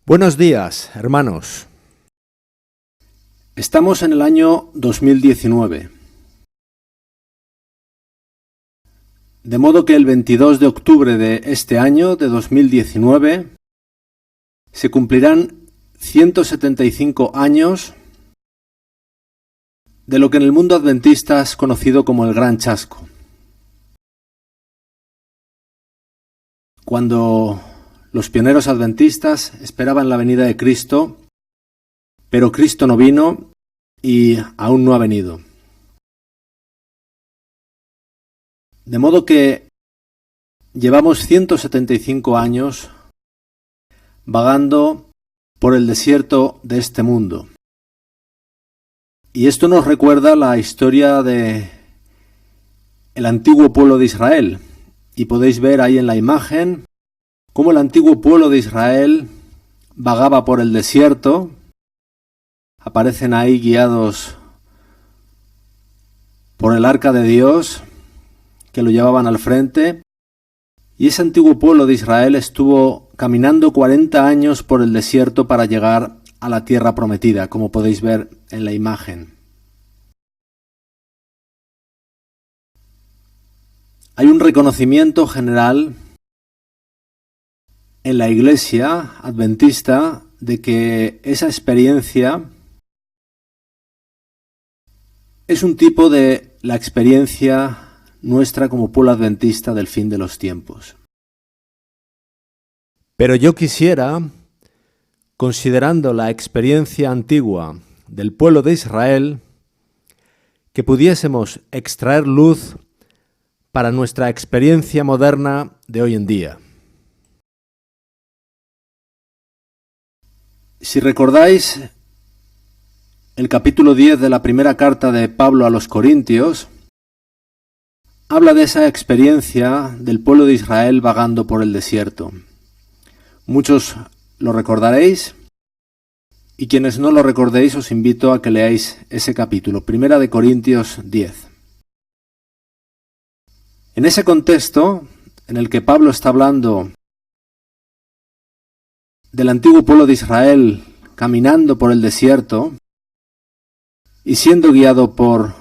Buenos días, hermanos. Estamos en el año 2019. De modo que el 22 de octubre de este año, de 2019, se cumplirán 175 años de lo que en el mundo adventista es conocido como el Gran Chasco. Cuando los pioneros adventistas esperaban la venida de Cristo, pero Cristo no vino y aún no ha venido. De modo que llevamos 175 años vagando por el desierto de este mundo. Y esto nos recuerda la historia de el antiguo pueblo de Israel. Y podéis ver ahí en la imagen cómo el antiguo pueblo de Israel vagaba por el desierto. Aparecen ahí guiados por el arca de Dios, que lo llevaban al frente. Y ese antiguo pueblo de Israel estuvo caminando 40 años por el desierto para llegar a la tierra prometida, como podéis ver en la imagen. Hay un reconocimiento general en la iglesia adventista de que esa experiencia es un tipo de la experiencia nuestra como pueblo adventista del fin de los tiempos. Pero yo quisiera, considerando la experiencia antigua del pueblo de Israel, que pudiésemos extraer luz para nuestra experiencia moderna de hoy en día. Si recordáis el capítulo 10 de la primera carta de Pablo a los Corintios, habla de esa experiencia del pueblo de Israel vagando por el desierto. Muchos lo recordaréis, y quienes no lo recordéis os invito a que leáis ese capítulo, Primera de Corintios 10. En ese contexto en el que Pablo está hablando del antiguo pueblo de Israel caminando por el desierto y siendo guiado por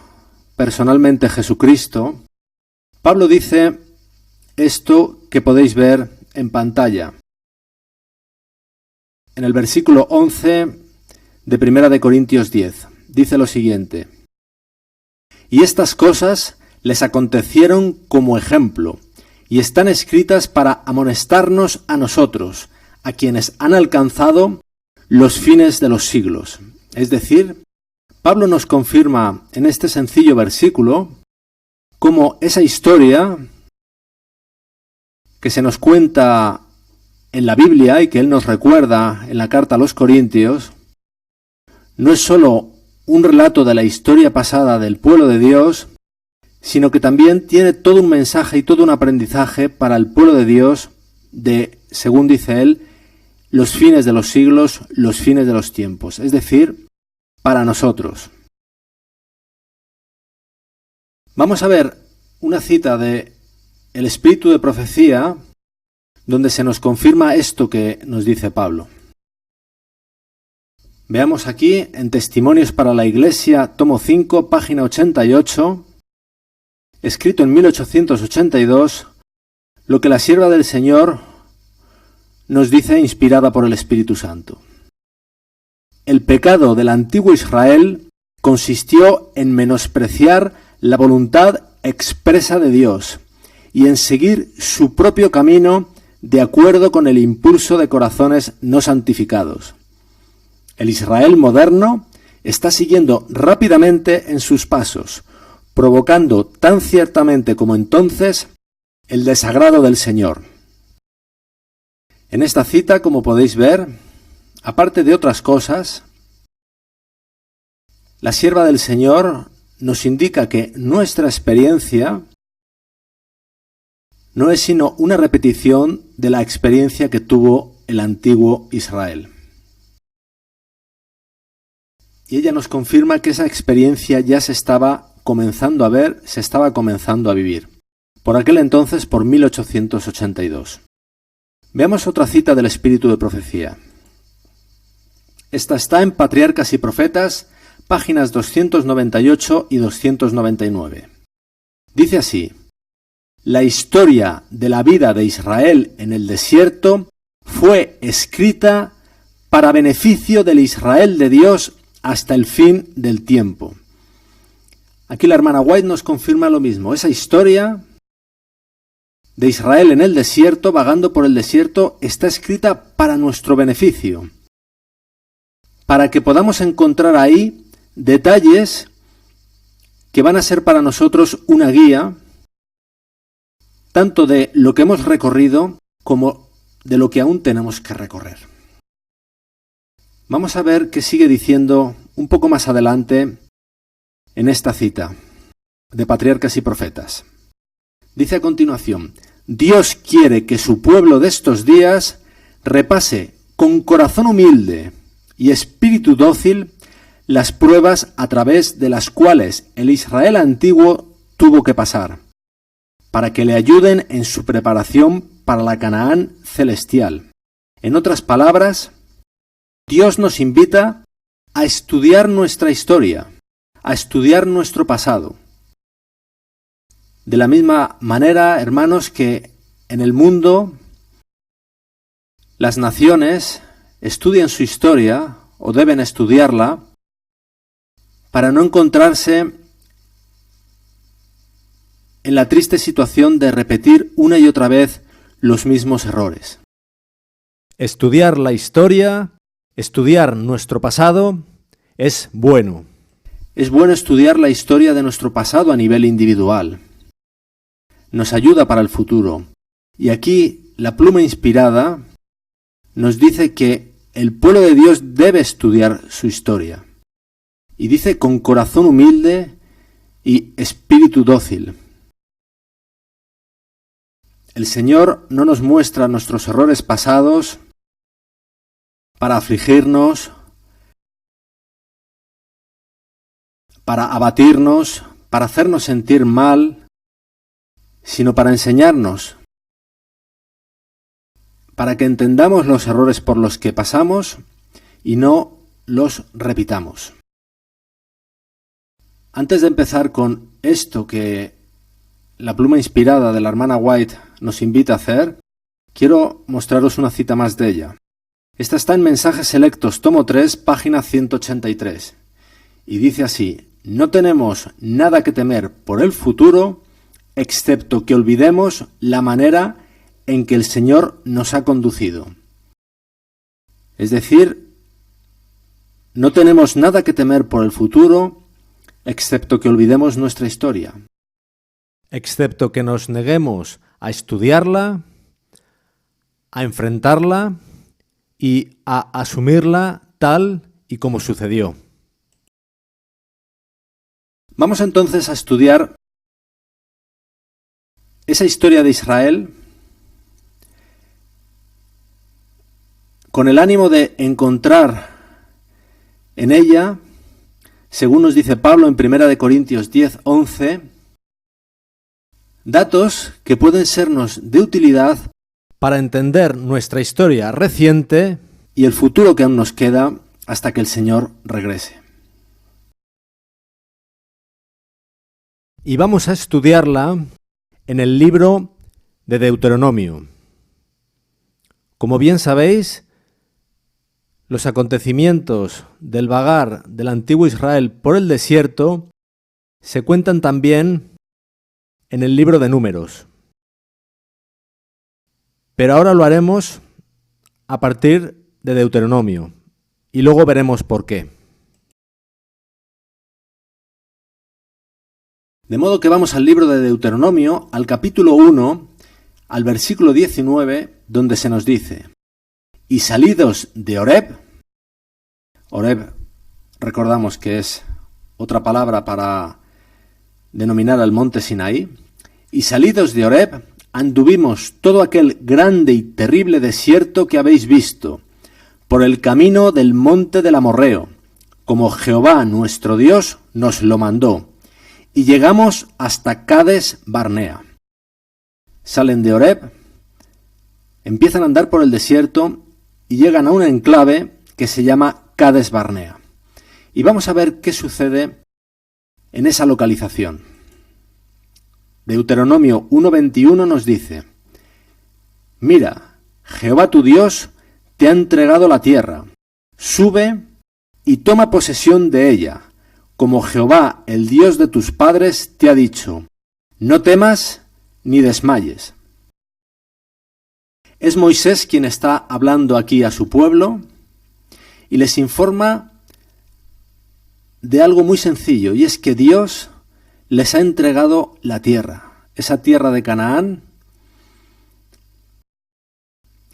personalmente Jesucristo, Pablo dice esto que podéis ver en pantalla. En el versículo 11 de Primera de Corintios 10, dice lo siguiente: Y estas cosas les acontecieron como ejemplo, y están escritas para amonestarnos a nosotros, a quienes han alcanzado los fines de los siglos. Es decir, Pablo nos confirma en este sencillo versículo cómo esa historia que se nos cuenta en la Biblia y que él nos recuerda en la carta a los Corintios, no es sólo un relato de la historia pasada del pueblo de Dios, sino que también tiene todo un mensaje y todo un aprendizaje para el pueblo de Dios de, según dice él, los fines de los siglos, los fines de los tiempos, es decir, para nosotros. Vamos a ver una cita de El Espíritu de Profecía, donde se nos confirma esto que nos dice Pablo. Veamos aquí en Testimonios para la Iglesia, tomo 5, página 88, escrito en 1882, lo que la sierva del Señor nos dice inspirada por el Espíritu Santo. El pecado del antiguo Israel consistió en menospreciar la voluntad expresa de Dios y en seguir su propio camino de acuerdo con el impulso de corazones no santificados. El Israel moderno está siguiendo rápidamente en sus pasos, provocando tan ciertamente como entonces el desagrado del Señor. En esta cita, como podéis ver, aparte de otras cosas, la sierva del Señor nos indica que nuestra experiencia no es sino una repetición de la experiencia que tuvo el antiguo Israel. Y ella nos confirma que esa experiencia ya se estaba comenzando a ver, se estaba comenzando a vivir. Por aquel entonces, por 1882. Veamos otra cita del Espíritu de Profecía. Esta está en Patriarcas y Profetas, páginas 298 y 299. Dice así: la historia de la vida de Israel en el desierto fue escrita para beneficio del Israel de Dios hasta el fin del tiempo. Aquí la hermana White nos confirma lo mismo. Esa historia de Israel en el desierto, vagando por el desierto, está escrita para nuestro beneficio, para que podamos encontrar ahí detalles que van a ser para nosotros una guía, tanto de lo que hemos recorrido como de lo que aún tenemos que recorrer. Vamos a ver qué sigue diciendo un poco más adelante en esta cita de Patriarcas y Profetas. Dice a continuación: Dios quiere que su pueblo de estos días repase con corazón humilde y espíritu dócil las pruebas a través de las cuales el Israel antiguo tuvo que pasar, para que le ayuden en su preparación para la Canaán celestial. En otras palabras, Dios nos invita a estudiar nuestra historia, a estudiar nuestro pasado. De la misma manera, hermanos, que en el mundo las naciones estudian su historia, o deben estudiarla, para no encontrarse en la triste situación de repetir una y otra vez los mismos errores. Estudiar la historia, estudiar nuestro pasado, es bueno. Es bueno estudiar la historia de nuestro pasado a nivel individual. Nos ayuda para el futuro. Y aquí la pluma inspirada nos dice que el pueblo de Dios debe estudiar su historia. Y dice con corazón humilde y espíritu dócil. El Señor no nos muestra nuestros errores pasados para afligirnos, para abatirnos, para hacernos sentir mal, sino para enseñarnos, para que entendamos los errores por los que pasamos y no los repitamos. Antes de empezar con esto que la pluma inspirada de la hermana White nos invita a hacer, quiero mostraros una cita más de ella. Esta está en Mensajes Selectos, tomo 3, página 183, y dice así: no tenemos nada que temer por el futuro, excepto que olvidemos la manera en que el Señor nos ha conducido. Es decir, no tenemos nada que temer por el futuro, excepto que olvidemos nuestra historia. Excepto que nos neguemos a estudiarla, a enfrentarla y a asumirla tal y como sucedió. Vamos entonces a estudiar esa historia de Israel con el ánimo de encontrar en ella, según nos dice Pablo en 1 Corintios 10:11, datos que pueden sernos de utilidad para entender nuestra historia reciente y el futuro que aún nos queda hasta que el Señor regrese. Y vamos a estudiarla en el libro de Deuteronomio. Como bien sabéis, los acontecimientos del vagar del antiguo Israel por el desierto se cuentan también en el libro de Números. Pero ahora lo haremos a partir de Deuteronomio y luego veremos por qué. De modo que vamos al libro de Deuteronomio, al capítulo 1, al versículo 19, donde se nos dice: y salidos de Horeb, Horeb recordamos que es otra palabra para denominar al monte Sinaí, y salidos de Horeb, anduvimos todo aquel grande y terrible desierto que habéis visto, por el camino del monte del Amorreo, como Jehová nuestro Dios nos lo mandó, y llegamos hasta Cades Barnea. Salen de Horeb, empiezan a andar por el desierto y llegan a un enclave que se llama Cades Barnea. Y vamos a ver qué sucede en esa localización. Deuteronomio 1:21 nos dice: Mira, Jehová tu Dios te ha entregado la tierra. Sube y toma posesión de ella, como Jehová, el Dios de tus padres, te ha dicho. No temas ni desmayes. Es Moisés quien está hablando aquí a su pueblo y les informa de algo muy sencillo, y es que Dios les ha entregado la tierra, esa tierra de Canaán,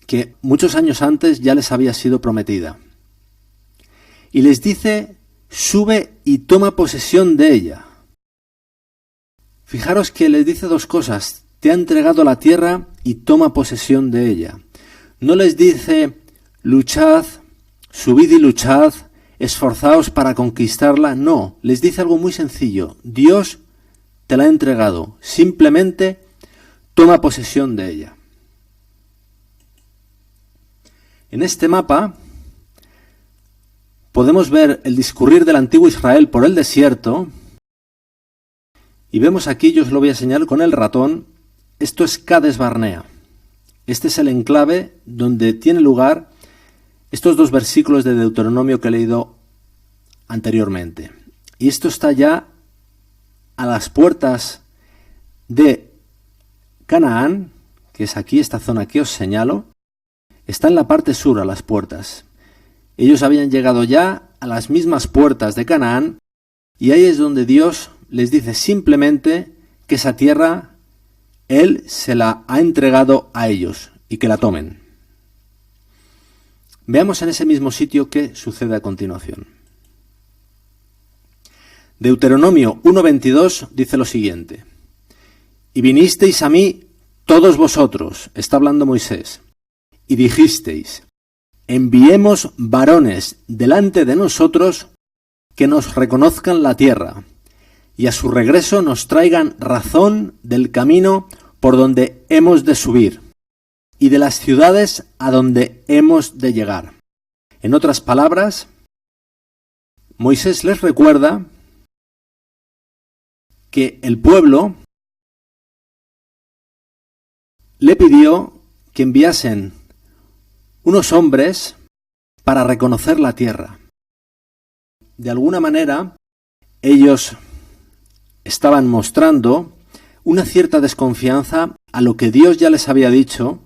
que muchos años antes ya les había sido prometida. Y les dice: sube y toma posesión de ella. Fijaros que les dice dos cosas: te ha entregado la tierra y toma posesión de ella. No les dice: luchad, subid y luchad, esforzaos para conquistarla. No, les dice algo muy sencillo: Dios te la ha entregado, simplemente toma posesión de ella. En este mapa podemos ver el discurrir del antiguo Israel por el desierto, y vemos aquí, yo os lo voy a señalar con el ratón, esto es Cades Barnea. Este es el enclave donde tiene lugar estos dos versículos de Deuteronomio que he leído anteriormente. Y esto está ya a las puertas de Canaán, que es aquí, esta zona que os señalo. Está en la parte sur, a las puertas. Ellos habían llegado ya a las mismas puertas de Canaán, y ahí es donde Dios les dice simplemente que esa tierra Él se la ha entregado a ellos y que la tomen. Veamos en ese mismo sitio qué sucede a continuación. Deuteronomio 1:22 dice lo siguiente: Y vinisteis a mí todos vosotros, está hablando Moisés, y dijisteis: enviemos varones delante de nosotros que nos reconozcan la tierra, y a su regreso nos traigan razón del camino por donde hemos de subir, y de las ciudades a donde hemos de llegar. En otras palabras, Moisés les recuerda que el pueblo le pidió que enviasen unos hombres para reconocer la tierra. De alguna manera, ellos estaban mostrando una cierta desconfianza a lo que Dios ya les había dicho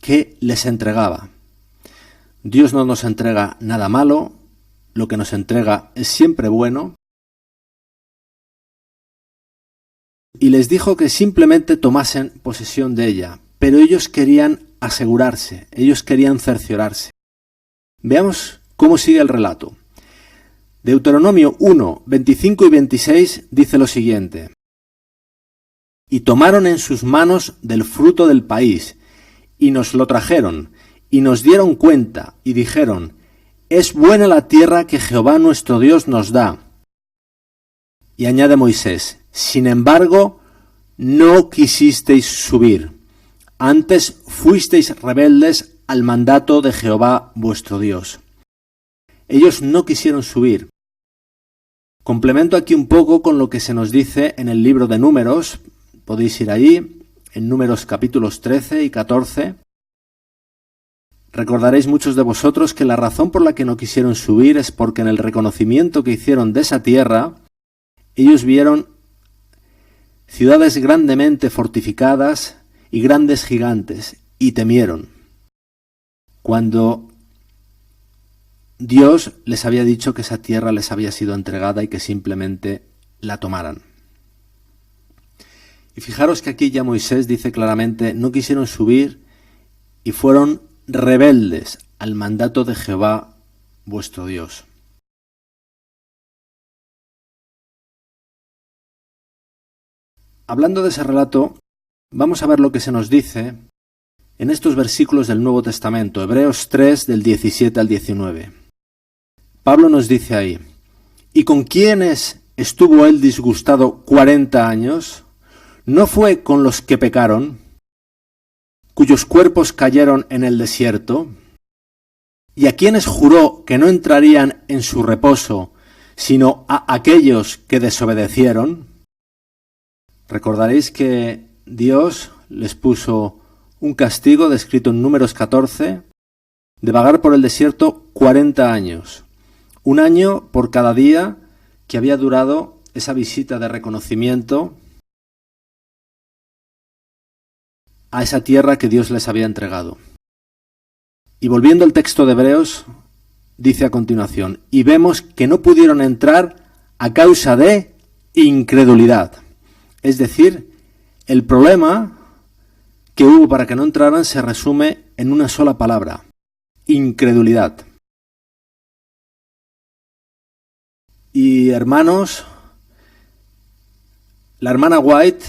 que les entregaba. Dios no nos entrega nada malo, lo que nos entrega es siempre bueno. Y les dijo que simplemente tomasen posesión de ella, pero ellos querían asegurarse, ellos querían cerciorarse. Veamos cómo sigue el relato. Deuteronomio 1, 25 y 26 dice lo siguiente: Y tomaron en sus manos del fruto del país, y nos lo trajeron, y nos dieron cuenta, y dijeron: es buena la tierra que Jehová nuestro Dios nos da. Y añade Moisés: sin embargo, no quisisteis subir, antes fuisteis rebeldes al mandato de Jehová vuestro Dios. Ellos no quisieron subir. Complemento aquí un poco con lo que se nos dice en el libro de Números. Podéis ir allí, en Números capítulos 13 y 14. Recordaréis muchos de vosotros que la razón por la que no quisieron subir es porque en el reconocimiento que hicieron de esa tierra, ellos vieron ciudades grandemente fortificadas y grandes gigantes, y temieron, cuando Dios les había dicho que esa tierra les había sido entregada y que simplemente la tomaran. Y fijaros que aquí ya Moisés dice claramente: no quisieron subir y fueron rebeldes al mandato de Jehová vuestro Dios. Hablando de ese relato, vamos a ver lo que se nos dice en estos versículos del Nuevo Testamento, Hebreos 3, del 17 al 19. Pablo nos dice ahí: ¿y con quiénes estuvo él disgustado 40 años? ¿No fue con los que pecaron, cuyos cuerpos cayeron en el desierto? ¿Y a quiénes juró que no entrarían en su reposo, sino a aquellos que desobedecieron? Recordaréis que Dios les puso un castigo descrito en Números 14, de vagar por el desierto 40 años, un año por cada día que había durado esa visita de reconocimiento a esa tierra que Dios les había entregado. Y volviendo al texto de Hebreos, dice a continuación, y vemos que no pudieron entrar a causa de incredulidad. Es decir, el problema que hubo para que no entraran se resume en una sola palabra, incredulidad. Y hermanos, la hermana White,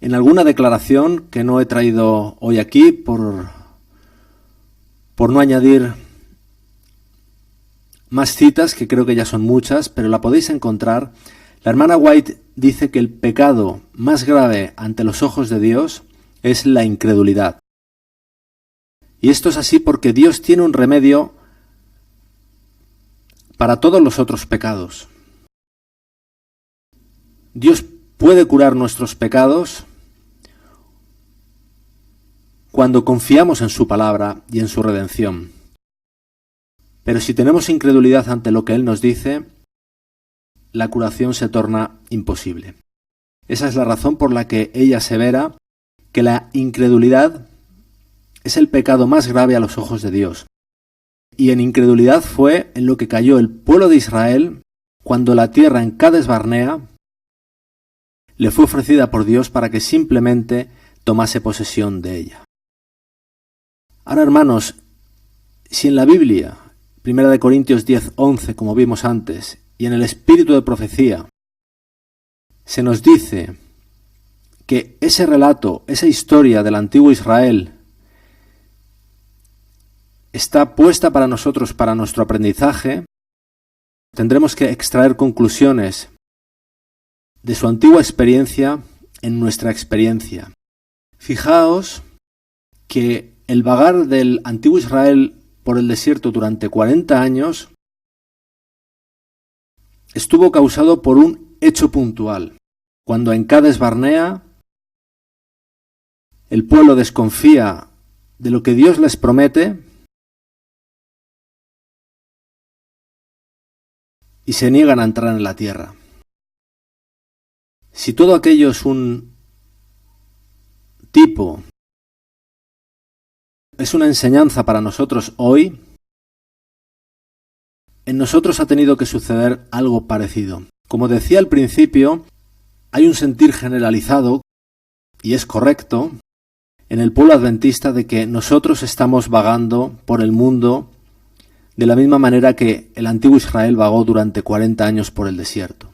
en alguna declaración que no he traído hoy aquí por no añadir más citas, que creo que ya son muchas, pero la podéis encontrar. La hermana White dice que el pecado más grave ante los ojos de Dios es la incredulidad. Y esto es así porque Dios tiene un remedio para todos los otros pecados. Dios puede curar nuestros pecados cuando confiamos en su palabra y en su redención. Pero si tenemos incredulidad ante lo que Él nos dice, la curación se torna imposible. Esa es la razón por la que ella asevera que la incredulidad es el pecado más grave a los ojos de Dios. Y en incredulidad fue en lo que cayó el pueblo de Israel cuando la tierra en Cades Barnea le fue ofrecida por Dios para que simplemente tomase posesión de ella. Ahora, hermanos, si en la Biblia, 1 Corintios 10:11, como vimos antes, y en el espíritu de profecía, se nos dice que ese relato, esa historia del antiguo Israel, está puesta para nosotros, para nuestro aprendizaje, tendremos que extraer conclusiones de su antigua experiencia en nuestra experiencia. Fijaos que el vagar del antiguo Israel por el desierto durante 40 años estuvo causado por un hecho puntual, cuando en Cades Barnea el pueblo desconfía de lo que Dios les promete y se niegan a entrar en la tierra. Si todo aquello es un tipo, es una enseñanza para nosotros hoy, en nosotros ha tenido que suceder algo parecido. Como decía al principio, hay un sentir generalizado, y es correcto, en el pueblo adventista de que nosotros estamos vagando por el mundo de la misma manera que el antiguo Israel vagó durante 40 años por el desierto.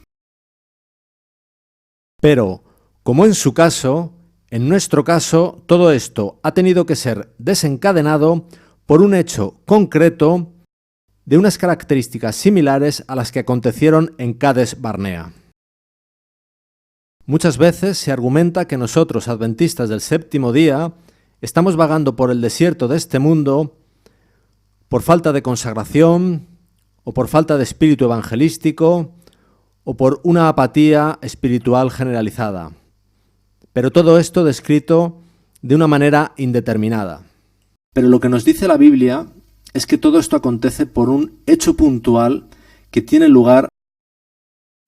Pero, como en su caso, en nuestro caso, todo esto ha tenido que ser desencadenado por un hecho concreto de unas características similares a las que acontecieron en Cades Barnea. Muchas veces se argumenta que nosotros, adventistas del séptimo día, estamos vagando por el desierto de este mundo por falta de consagración, o por falta de espíritu evangelístico, o por una apatía espiritual generalizada. Pero todo esto descrito de una manera indeterminada. Pero lo que nos dice la Biblia es que todo esto acontece por un hecho puntual que tiene lugar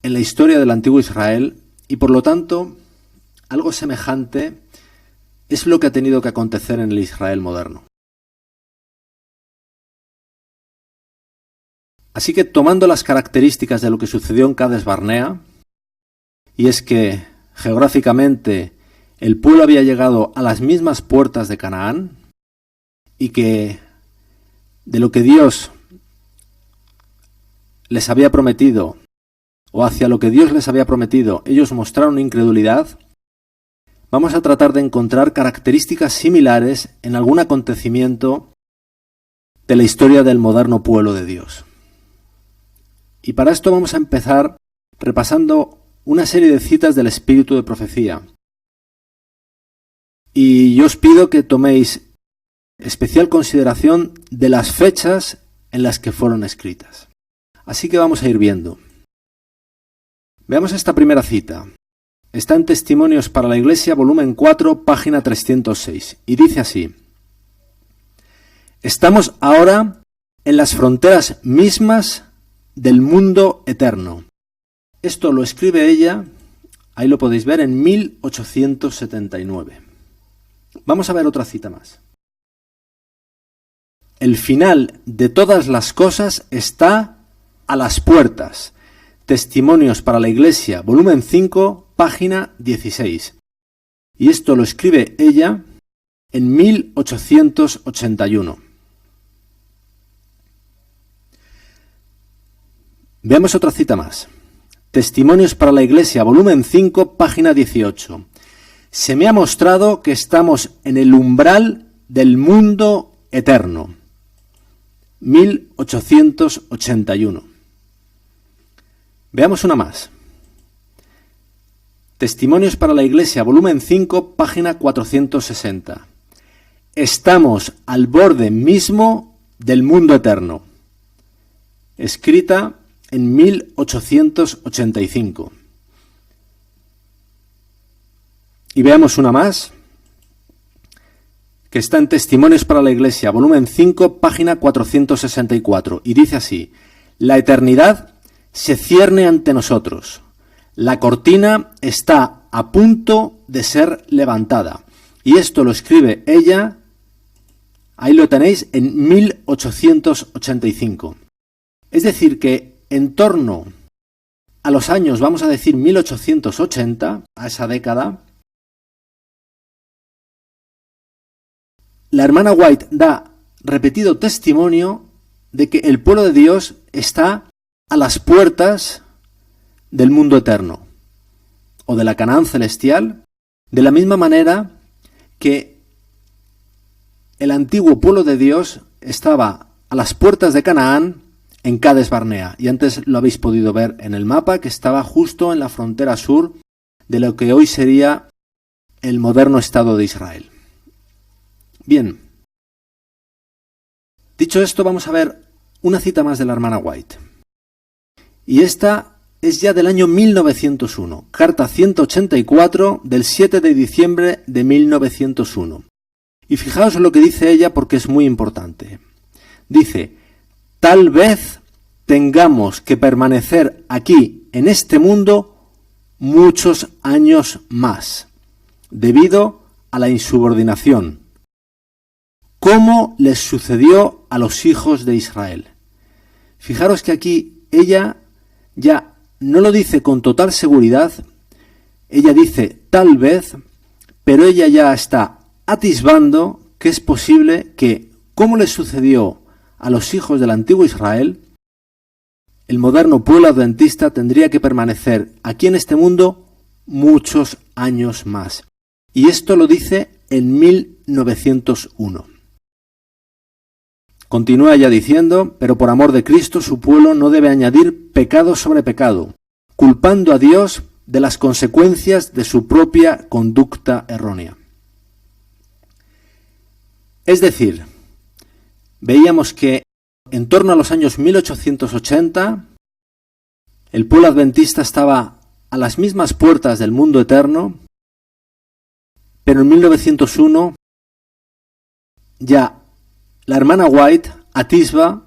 en la historia del antiguo Israel y por lo tanto algo semejante es lo que ha tenido que acontecer en el Israel moderno. Así que tomando las características de lo que sucedió en Cades Barnea, y es que geográficamente el pueblo había llegado a las mismas puertas de Canaán y que de lo que Dios les había prometido o hacia lo que Dios les había prometido ellos mostraron incredulidad, vamos a tratar de encontrar características similares en algún acontecimiento de la historia del moderno pueblo de Dios. Y para esto vamos a empezar repasando una serie de citas del espíritu de profecía. Y yo os pido que toméis especial consideración de las fechas en las que fueron escritas. Así que vamos a ir viendo. Veamos esta primera cita. Está en Testimonios para la Iglesia, volumen 4, página 306, y dice así: Estamos ahora en las fronteras mismas del mundo eterno. Esto lo escribe ella, ahí lo podéis ver, en 1879. Vamos a ver otra cita más. El final de todas las cosas está a las puertas. Testimonios para la Iglesia, volumen 5, página 16. Y esto lo escribe ella en 1881. Veamos otra cita más. Testimonios para la Iglesia, volumen 5, página 18. Se me ha mostrado que estamos en el umbral del mundo eterno. 1881. Veamos una más. Testimonios para la Iglesia, volumen 5, página 460. Estamos al borde mismo del mundo eterno. Escrita en 1885. Y veamos una más, que está en Testimonios para la Iglesia, volumen 5, página 464, y dice así: La eternidad se cierne ante nosotros. La cortina está a punto de ser levantada. Y esto lo escribe ella, ahí lo tenéis, en 1885. Es decir, que en torno a los años, vamos a decir 1880, a esa década, la hermana White da repetido testimonio de que el pueblo de Dios está a las puertas del mundo eterno o de la Canaán celestial, de la misma manera que el antiguo pueblo de Dios estaba a las puertas de Canaán en Cades Barnea, y antes lo habéis podido ver en el mapa, que estaba justo en la frontera sur de lo que hoy sería el moderno Estado de Israel. Bien, dicho esto, vamos a ver una cita más de la hermana White. Y esta es ya del año 1901, carta 184 del 7 de diciembre de 1901. Y fijaos lo que dice ella porque es muy importante. Dice: tal vez tengamos que permanecer aquí en este mundo muchos años más, debido a la insubordinación, como les sucedió a los hijos de Israel. Fijaros que aquí ella ya no lo dice con total seguridad, ella dice tal vez, pero ella ya está atisbando que es posible que, como les sucedió a los hijos del antiguo Israel, el moderno pueblo adventista tendría que permanecer aquí en este mundo muchos años más. Y esto lo dice en 1901. Continúa ya diciendo: pero por amor de Cristo su pueblo no debe añadir pecado sobre pecado, culpando a Dios de las consecuencias de su propia conducta errónea. Es decir, veíamos que en torno a los años 1880 el pueblo adventista estaba a las mismas puertas del mundo eterno, pero en 1901 ya la hermana White atisba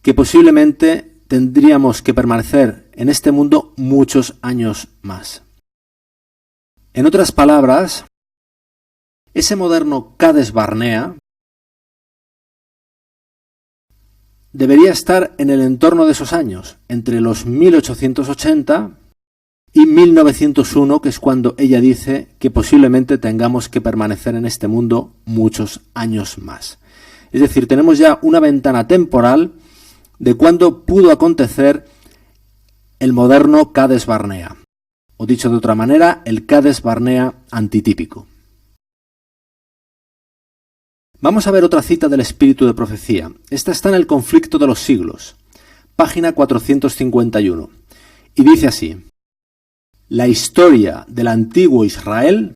que posiblemente tendríamos que permanecer en este mundo muchos años más. En otras palabras, ese moderno Cades Barnea debería estar en el entorno de esos años, entre los 1880 y 1901, que es cuando ella dice que posiblemente tengamos que permanecer en este mundo muchos años más. Es decir, tenemos ya una ventana temporal de cuándo pudo acontecer el moderno Cades Barnea, o dicho de otra manera, el Cades Barnea antitípico. Vamos a ver otra cita del espíritu de profecía. Esta está en el Conflicto de los Siglos, página 451, y dice así: la historia del antiguo Israel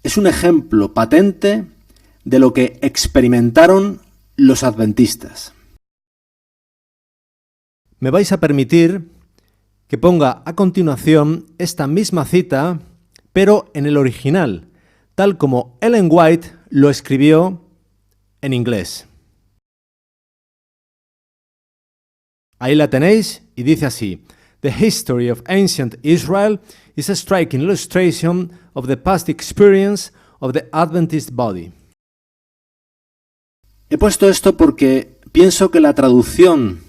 es un ejemplo patente de lo que experimentaron los adventistas. Me vais a permitir que ponga a continuación esta misma cita, pero en el original, tal como Ellen White lo escribió en inglés. Ahí la tenéis y dice así: The history of ancient Israel is a striking illustration of the past experience of the Adventist body. He puesto esto porque pienso que la traducción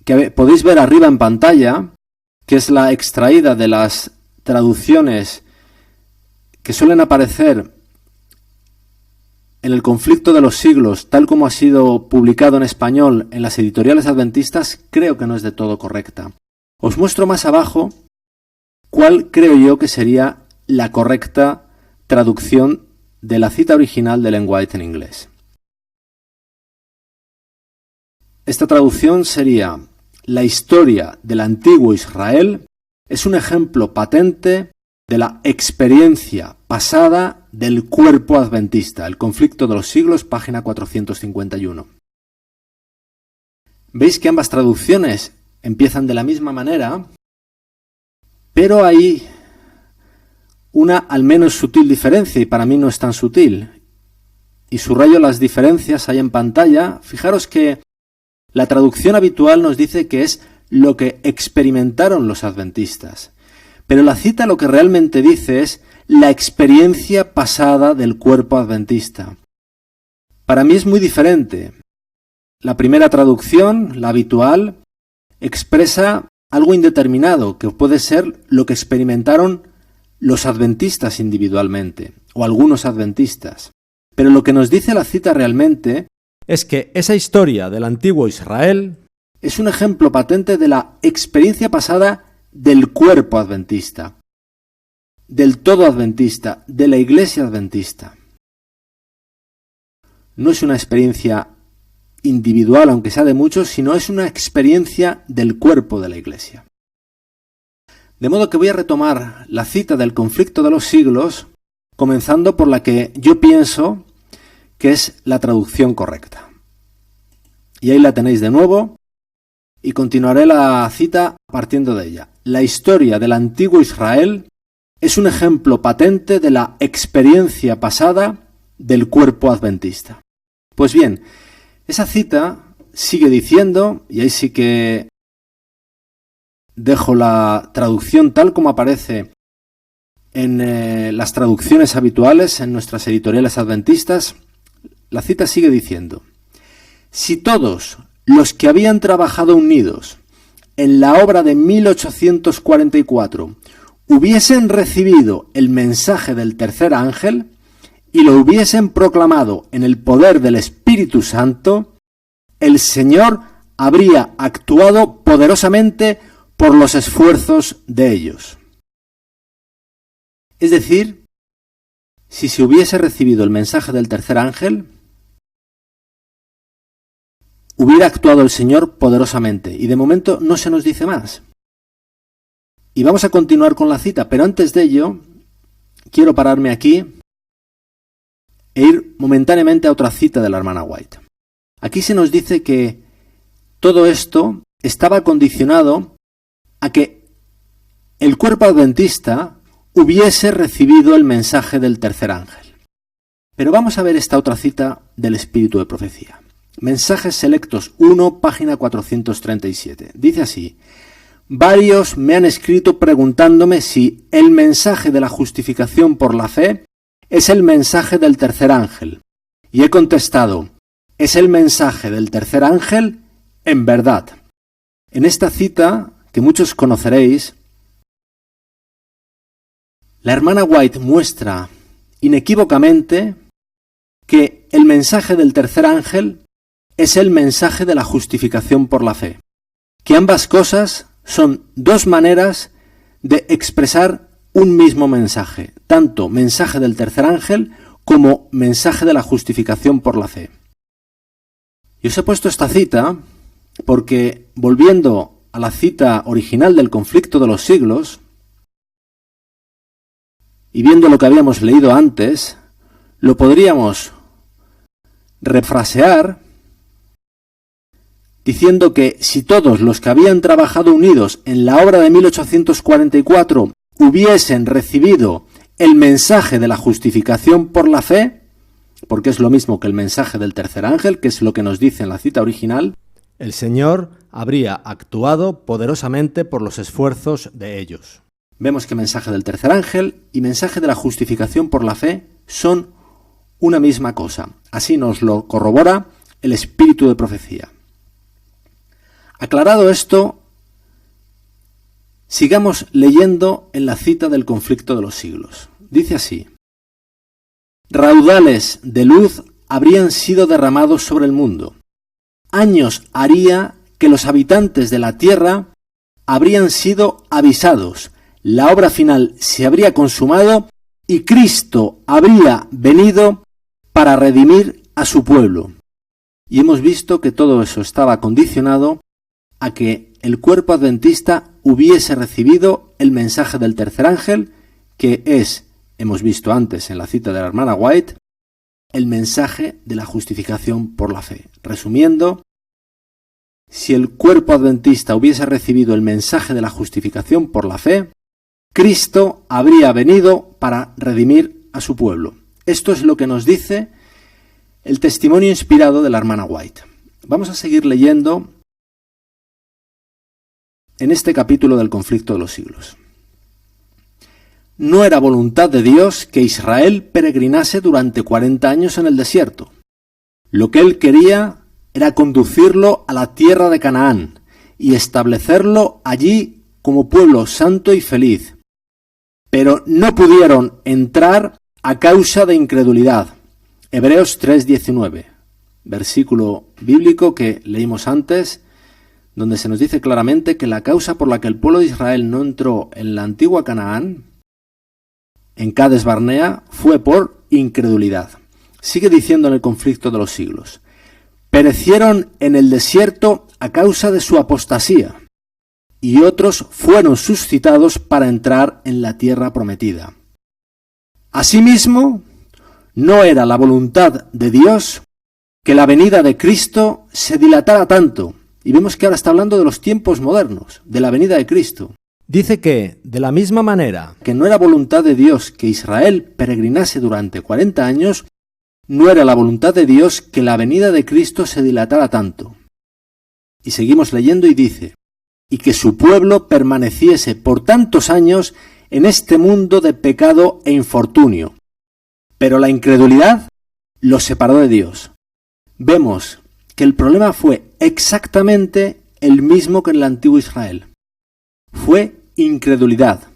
que podéis ver arriba en pantalla, que es la extraída de las traducciones que suelen aparecer en el conflicto de los siglos, tal como ha sido publicado en español en las editoriales adventistas, creo que no es de todo correcta. Os muestro más abajo cuál creo yo que sería la correcta traducción de la cita original de Ellen White en inglés. Esta traducción sería: la historia del antiguo Israel es un ejemplo patente de la experiencia pasada del cuerpo adventista. El conflicto de los siglos, página 451. Veis que ambas traducciones empiezan de la misma manera, pero hay una al menos sutil diferencia, y para mí no es tan sutil. Y subrayo las diferencias ahí en pantalla. Fijaros que la traducción habitual nos dice que es lo que experimentaron los adventistas. Pero la cita lo que realmente dice es la experiencia pasada del cuerpo adventista. Para mí es muy diferente. La primera traducción, la habitual, expresa algo indeterminado, que puede ser lo que experimentaron los adventistas individualmente, o algunos adventistas. Pero lo que nos dice la cita realmente es que esa historia del antiguo Israel es un ejemplo patente de la experiencia pasada del cuerpo adventista, del todo adventista, de la iglesia adventista. No es una experiencia individual, aunque sea de muchos, sino es una experiencia del cuerpo de la iglesia. De modo que voy a retomar la cita del conflicto de los siglos, comenzando por la que yo pienso que es la traducción correcta. Y ahí la tenéis de nuevo, y continuaré la cita partiendo de ella. La historia del antiguo Israel es un ejemplo patente de la experiencia pasada del cuerpo adventista. Pues bien, esa cita sigue diciendo, y ahí sí que dejo la traducción tal como aparece en las traducciones habituales en nuestras editoriales adventistas. La cita sigue diciendo: si todos los que habían trabajado unidos en la obra de 1844 hubiesen recibido el mensaje del tercer ángel y lo hubiesen proclamado en el poder del Espíritu Santo, el Señor habría actuado poderosamente por los esfuerzos de ellos. Es decir, si se hubiese recibido el mensaje del tercer ángel, hubiera actuado el Señor poderosamente, y de momento no se nos dice más. Y vamos a continuar con la cita, pero antes de ello, quiero pararme aquí e ir momentáneamente a otra cita de la hermana White. Aquí se nos dice que todo esto estaba condicionado a que el cuerpo adventista hubiese recibido el mensaje del tercer ángel. Pero vamos a ver esta otra cita del Espíritu de Profecía. Mensajes Selectos 1, página 437. Dice así: varios me han escrito preguntándome si el mensaje de la justificación por la fe es el mensaje del tercer ángel. Y he contestado: es el mensaje del tercer ángel en verdad. En esta cita, que muchos conoceréis, la hermana White muestra inequívocamente que el mensaje del tercer ángel es el mensaje de la justificación por la fe, que ambas cosas son dos maneras de expresar un mismo mensaje, tanto mensaje del tercer ángel como mensaje de la justificación por la fe. Y os he puesto esta cita porque, volviendo a la cita original del conflicto de los siglos, y viendo lo que habíamos leído antes, lo podríamos refrasear diciendo que si todos los que habían trabajado unidos en la obra de 1844 hubiesen recibido el mensaje de la justificación por la fe, porque es lo mismo que el mensaje del tercer ángel, que es lo que nos dice en la cita original, el Señor habría actuado poderosamente por los esfuerzos de ellos. Vemos que mensaje del tercer ángel y mensaje de la justificación por la fe son una misma cosa. Así nos lo corrobora el espíritu de profecía. Aclarado esto, sigamos leyendo en la cita del conflicto de los siglos. Dice así: raudales de luz habrían sido derramados sobre el mundo. Años haría que los habitantes de la tierra habrían sido avisados. La obra final se habría consumado y Cristo habría venido para redimir a su pueblo. Y hemos visto que todo eso estaba condicionado a que el cuerpo adventista hubiese recibido el mensaje del tercer ángel, que es, hemos visto antes en la cita de la hermana White, el mensaje de la justificación por la fe. Resumiendo, si el cuerpo adventista hubiese recibido el mensaje de la justificación por la fe, Cristo habría venido para redimir a su pueblo. Esto es lo que nos dice el testimonio inspirado de la hermana White. Vamos a seguir leyendo en este capítulo del conflicto de los siglos. No era voluntad de Dios que Israel peregrinase durante 40 años en el desierto. Lo que él quería era conducirlo a la tierra de Canaán y establecerlo allí como pueblo santo y feliz. Pero no pudieron entrar a causa de incredulidad. Hebreos 3:19, versículo bíblico que leímos antes, donde se nos dice claramente que la causa por la que el pueblo de Israel no entró en la antigua Canaán, en Cades Barnea, fue por incredulidad. Sigue diciendo en el conflicto de los siglos: perecieron en el desierto a causa de su apostasía, y otros fueron suscitados para entrar en la tierra prometida. Asimismo, no era la voluntad de Dios que la venida de Cristo se dilatara tanto. Y vemos que ahora está hablando de los tiempos modernos, de la venida de Cristo. Dice que, de la misma manera que no era voluntad de Dios que Israel peregrinase durante 40 años, no era la voluntad de Dios que la venida de Cristo se dilatara tanto. Y seguimos leyendo y dice: y que su pueblo permaneciese por tantos años en este mundo de pecado e infortunio. Pero la incredulidad los separó de Dios. Vemos que el problema fue exactamente el mismo que en el antiguo Israel. Fue incredulidad.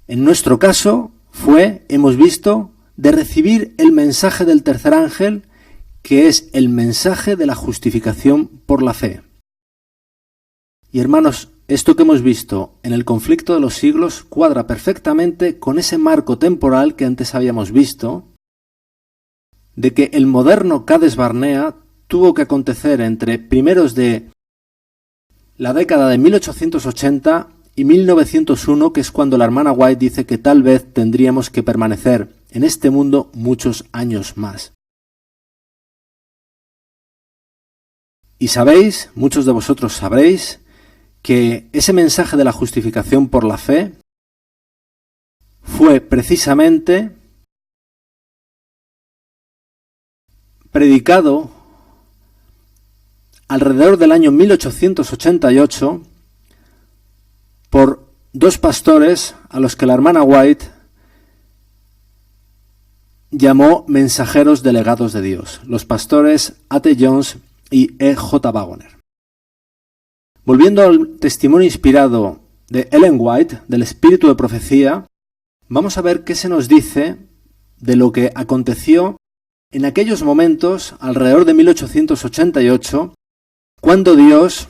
En nuestro caso fue, hemos visto, de recibir el mensaje del tercer ángel, que es el mensaje de la justificación por la fe. Y hermanos, esto que hemos visto en el conflicto de los siglos cuadra perfectamente con ese marco temporal que antes habíamos visto, de que el moderno Cades Barnea tuvo que acontecer entre primeros de la década de 1880 y 1901, que es cuando la hermana White dice que tal vez tendríamos que permanecer en este mundo muchos años más. Y sabéis, muchos de vosotros sabréis, que ese mensaje de la justificación por la fe fue precisamente predicado alrededor del año 1888 por dos pastores a los que la hermana White llamó mensajeros delegados de Dios, los pastores A.T. Jones y E.J. Waggoner. Volviendo al testimonio inspirado de Ellen White, del espíritu de profecía, vamos a ver qué se nos dice de lo que aconteció en aquellos momentos, alrededor de 1888, cuando Dios,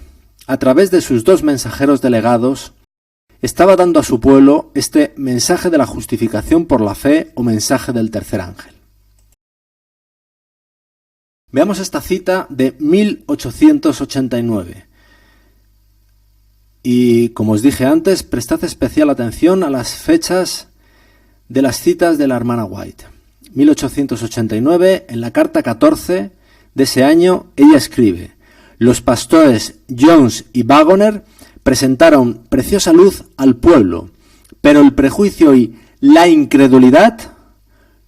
a través de sus dos mensajeros delegados, estaba dando a su pueblo este mensaje de la justificación por la fe o mensaje del tercer ángel. Veamos esta cita de 1889. Y, como os dije antes, prestad especial atención a las fechas de las citas de la hermana White. 1889, en la carta 14 de ese año, ella escribe: los pastores Jones y Wagoner presentaron preciosa luz al pueblo, pero el prejuicio y la incredulidad,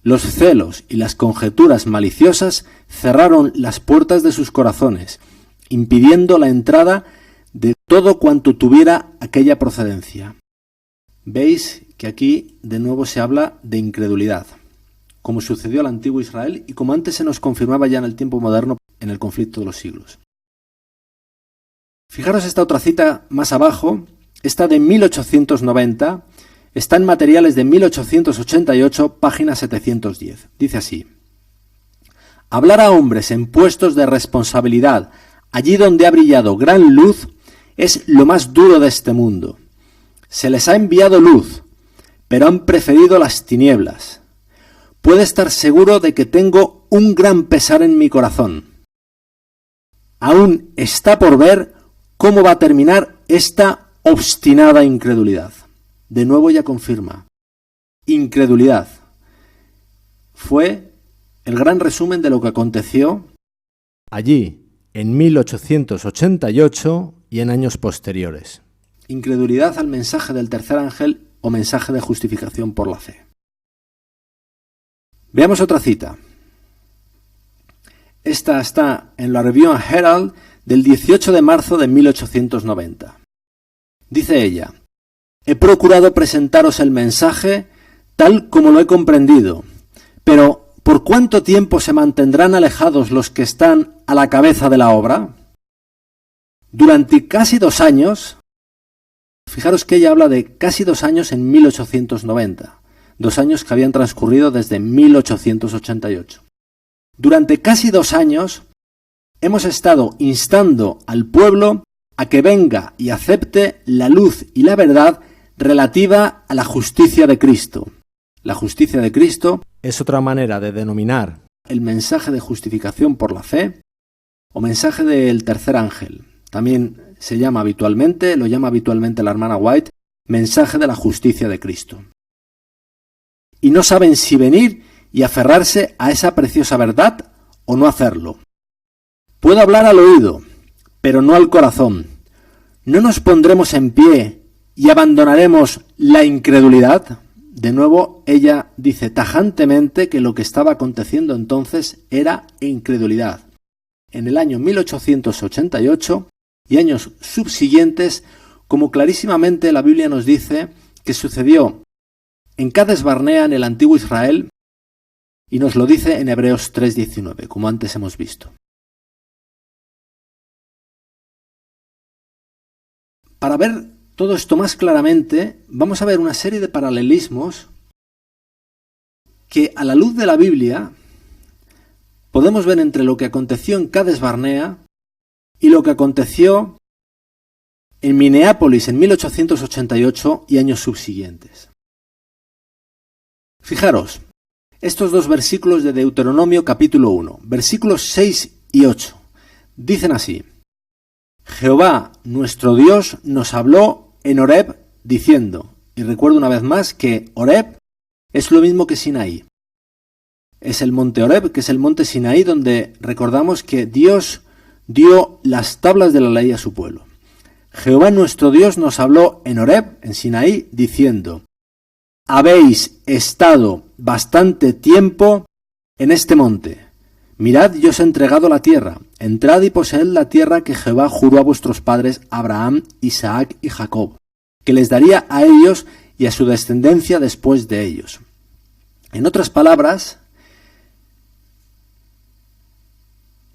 los celos y las conjeturas maliciosas cerraron las puertas de sus corazones, impidiendo la entrada de todo cuanto tuviera aquella procedencia. Veis que aquí de nuevo se habla de incredulidad, como sucedió al antiguo Israel y como antes se nos confirmaba ya en el tiempo moderno en el conflicto de los siglos. Fijaros esta otra cita más abajo, esta de 1890, está en materiales de 1888, página 710. Dice así: hablar a hombres en puestos de responsabilidad, allí donde ha brillado gran luz, es lo más duro de este mundo. Se les ha enviado luz, pero han preferido las tinieblas. Puede estar seguro de que tengo un gran pesar en mi corazón. Aún está por ver cómo va a terminar esta obstinada incredulidad. De nuevo ya confirma, incredulidad. Fue el gran resumen de lo que aconteció allí, en 1888 y en años posteriores. Incredulidad al mensaje del tercer ángel o mensaje de justificación por la fe. Veamos otra cita. Esta está en la Review and Herald del 18 de marzo de 1890. Dice ella: he procurado presentaros el mensaje tal como lo he comprendido, pero ¿por cuánto tiempo se mantendrán alejados los que están a la cabeza de la obra? Durante casi 2 años, fijaros que ella habla de casi 2 años en 1890, 2 años que habían transcurrido desde 1888. Durante casi 2 años hemos estado instando al pueblo a que venga y acepte la luz y la verdad relativa a la justicia de Cristo. La justicia de Cristo es otra manera de denominar el mensaje de justificación por la fe o mensaje del tercer ángel. También se llama habitualmente, lo llama habitualmente la hermana White, mensaje de la justicia de Cristo. Y no saben si venir y aferrarse a esa preciosa verdad o no hacerlo. Puedo hablar al oído, pero no al corazón. ¿No nos pondremos en pie y abandonaremos la incredulidad? De nuevo, ella dice tajantemente que lo que estaba aconteciendo entonces era incredulidad. En el año 1888 y años subsiguientes, como clarísimamente la Biblia nos dice que sucedió en Cades Barnea, en el antiguo Israel, y nos lo dice en Hebreos 3:19, como antes hemos visto. Para ver todo esto más claramente, vamos a ver una serie de paralelismos que a la luz de la Biblia podemos ver entre lo que aconteció en Cades Barnea y lo que aconteció en Minneapolis en 1888 y años subsiguientes. Fijaros, estos 2 versículos de Deuteronomio capítulo 1, versículos 6 y 8, dicen así: Jehová, nuestro Dios, nos habló en Horeb diciendo, y recuerdo una vez más que Horeb es lo mismo que Sinaí. Es el monte Horeb, que es el monte Sinaí, donde recordamos que Dios dio las tablas de la ley a su pueblo. Jehová nuestro Dios nos habló en Horeb, en Sinaí, diciendo: habéis estado bastante tiempo en este monte. Mirad, yo os he entregado la tierra. Entrad y poseed la tierra que Jehová juró a vuestros padres Abraham, Isaac y Jacob, que les daría a ellos y a su descendencia después de ellos. En otras palabras,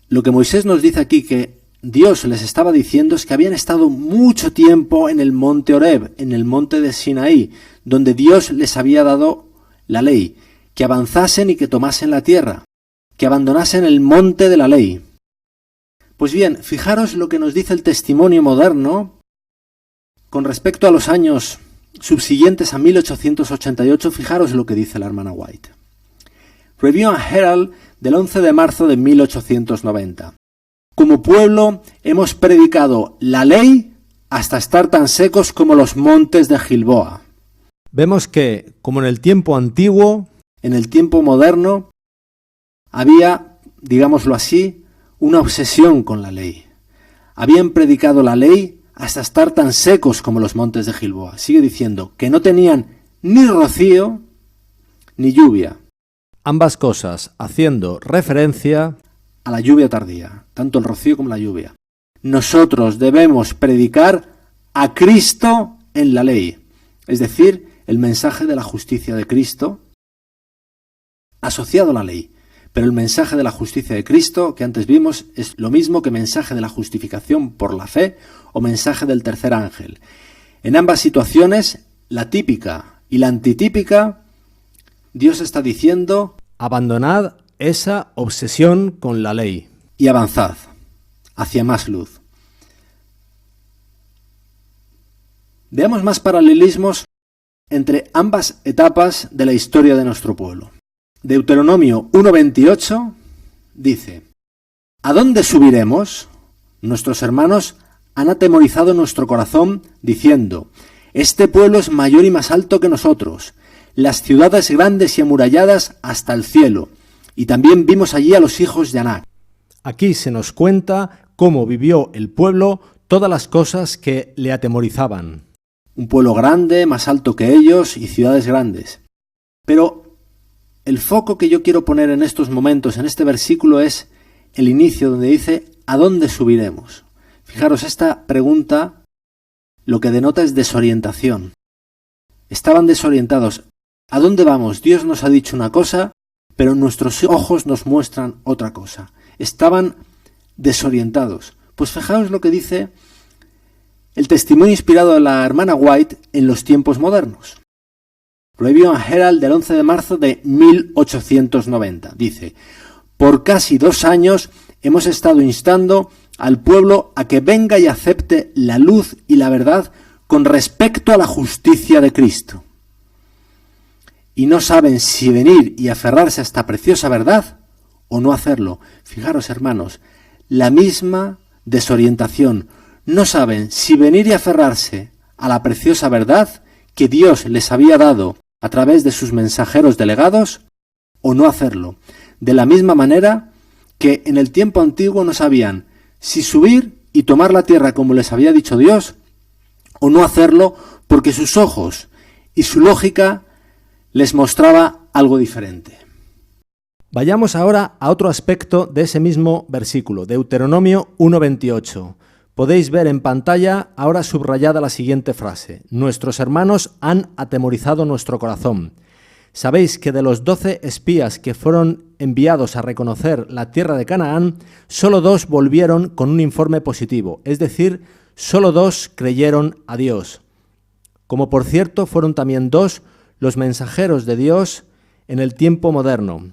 lo que Moisés nos dice aquí que Dios les estaba diciendo es que habían estado mucho tiempo en el monte Horeb, en el monte de Sinaí, donde Dios les había dado la ley, que avanzasen y que tomasen la tierra, que abandonasen el monte de la ley. Pues bien, fijaros lo que nos dice el testimonio moderno con respecto a los años subsiguientes a 1888, fijaros lo que dice la hermana White. Review and Herald del 11 de marzo de 1890. Como pueblo hemos predicado la ley hasta estar tan secos como los montes de Gilboa. Vemos que, como en el tiempo antiguo, en el tiempo moderno, había, digámoslo así, una obsesión con la ley. Habían predicado la ley hasta estar tan secos como los montes de Gilboa. Sigue diciendo que no tenían ni rocío ni lluvia. Ambas cosas haciendo referencia a la lluvia tardía, tanto el rocío como la lluvia. Nosotros debemos predicar a Cristo en la ley, es decir, el mensaje de la justicia de Cristo asociado a la ley. Pero el mensaje de la justicia de Cristo, que antes vimos, es lo mismo que mensaje de la justificación por la fe o mensaje del tercer ángel. En ambas situaciones, la típica y la antitípica, Dios está diciendo: abandonad esa obsesión con la ley y avanzad hacia más luz. Veamos más paralelismos entre ambas etapas de la historia de nuestro pueblo. Deuteronomio 1:28 dice: ¿A dónde subiremos? Nuestros hermanos han atemorizado nuestro corazón diciendo: este pueblo es mayor y más alto que nosotros, las ciudades grandes y amuralladas hasta el cielo. Y también vimos allí a los hijos de Anac. Aquí se nos cuenta cómo vivió el pueblo todas las cosas que le atemorizaban. Un pueblo grande, más alto que ellos y ciudades grandes. Pero el foco que yo quiero poner en estos momentos, en este versículo, es el inicio donde dice: ¿a dónde subiremos? Fijaros, esta pregunta lo que denota es desorientación. Estaban desorientados. ¿A dónde vamos? Dios nos ha dicho una cosa, pero nuestros ojos nos muestran otra cosa. Estaban desorientados. Pues fijaos lo que dice el testimonio inspirado de la hermana White en los tiempos modernos. Review and Herald del 11 de marzo de 1890. Dice: por casi 2 años hemos estado instando al pueblo a que venga y acepte la luz y la verdad con respecto a la justicia de Cristo. Y no saben si venir y aferrarse a esta preciosa verdad o no hacerlo. Fijaros, hermanos, la misma desorientación. No saben si venir y aferrarse a la preciosa verdad que Dios les había dado a través de sus mensajeros delegados o no hacerlo. De la misma manera que en el tiempo antiguo no sabían si subir y tomar la tierra como les había dicho Dios o no hacerlo, porque sus ojos y su lógica les mostraba algo diferente. Vayamos ahora a otro aspecto de ese mismo versículo, Deuteronomio 1:28. Podéis ver en pantalla ahora subrayada la siguiente frase: nuestros hermanos han atemorizado nuestro corazón. Sabéis que de los 12 espías que fueron enviados a reconocer la tierra de Canaán, solo 2 volvieron con un informe positivo, es decir, solo 2 creyeron a Dios. Como por cierto fueron también 2 los mensajeros de Dios en el tiempo moderno,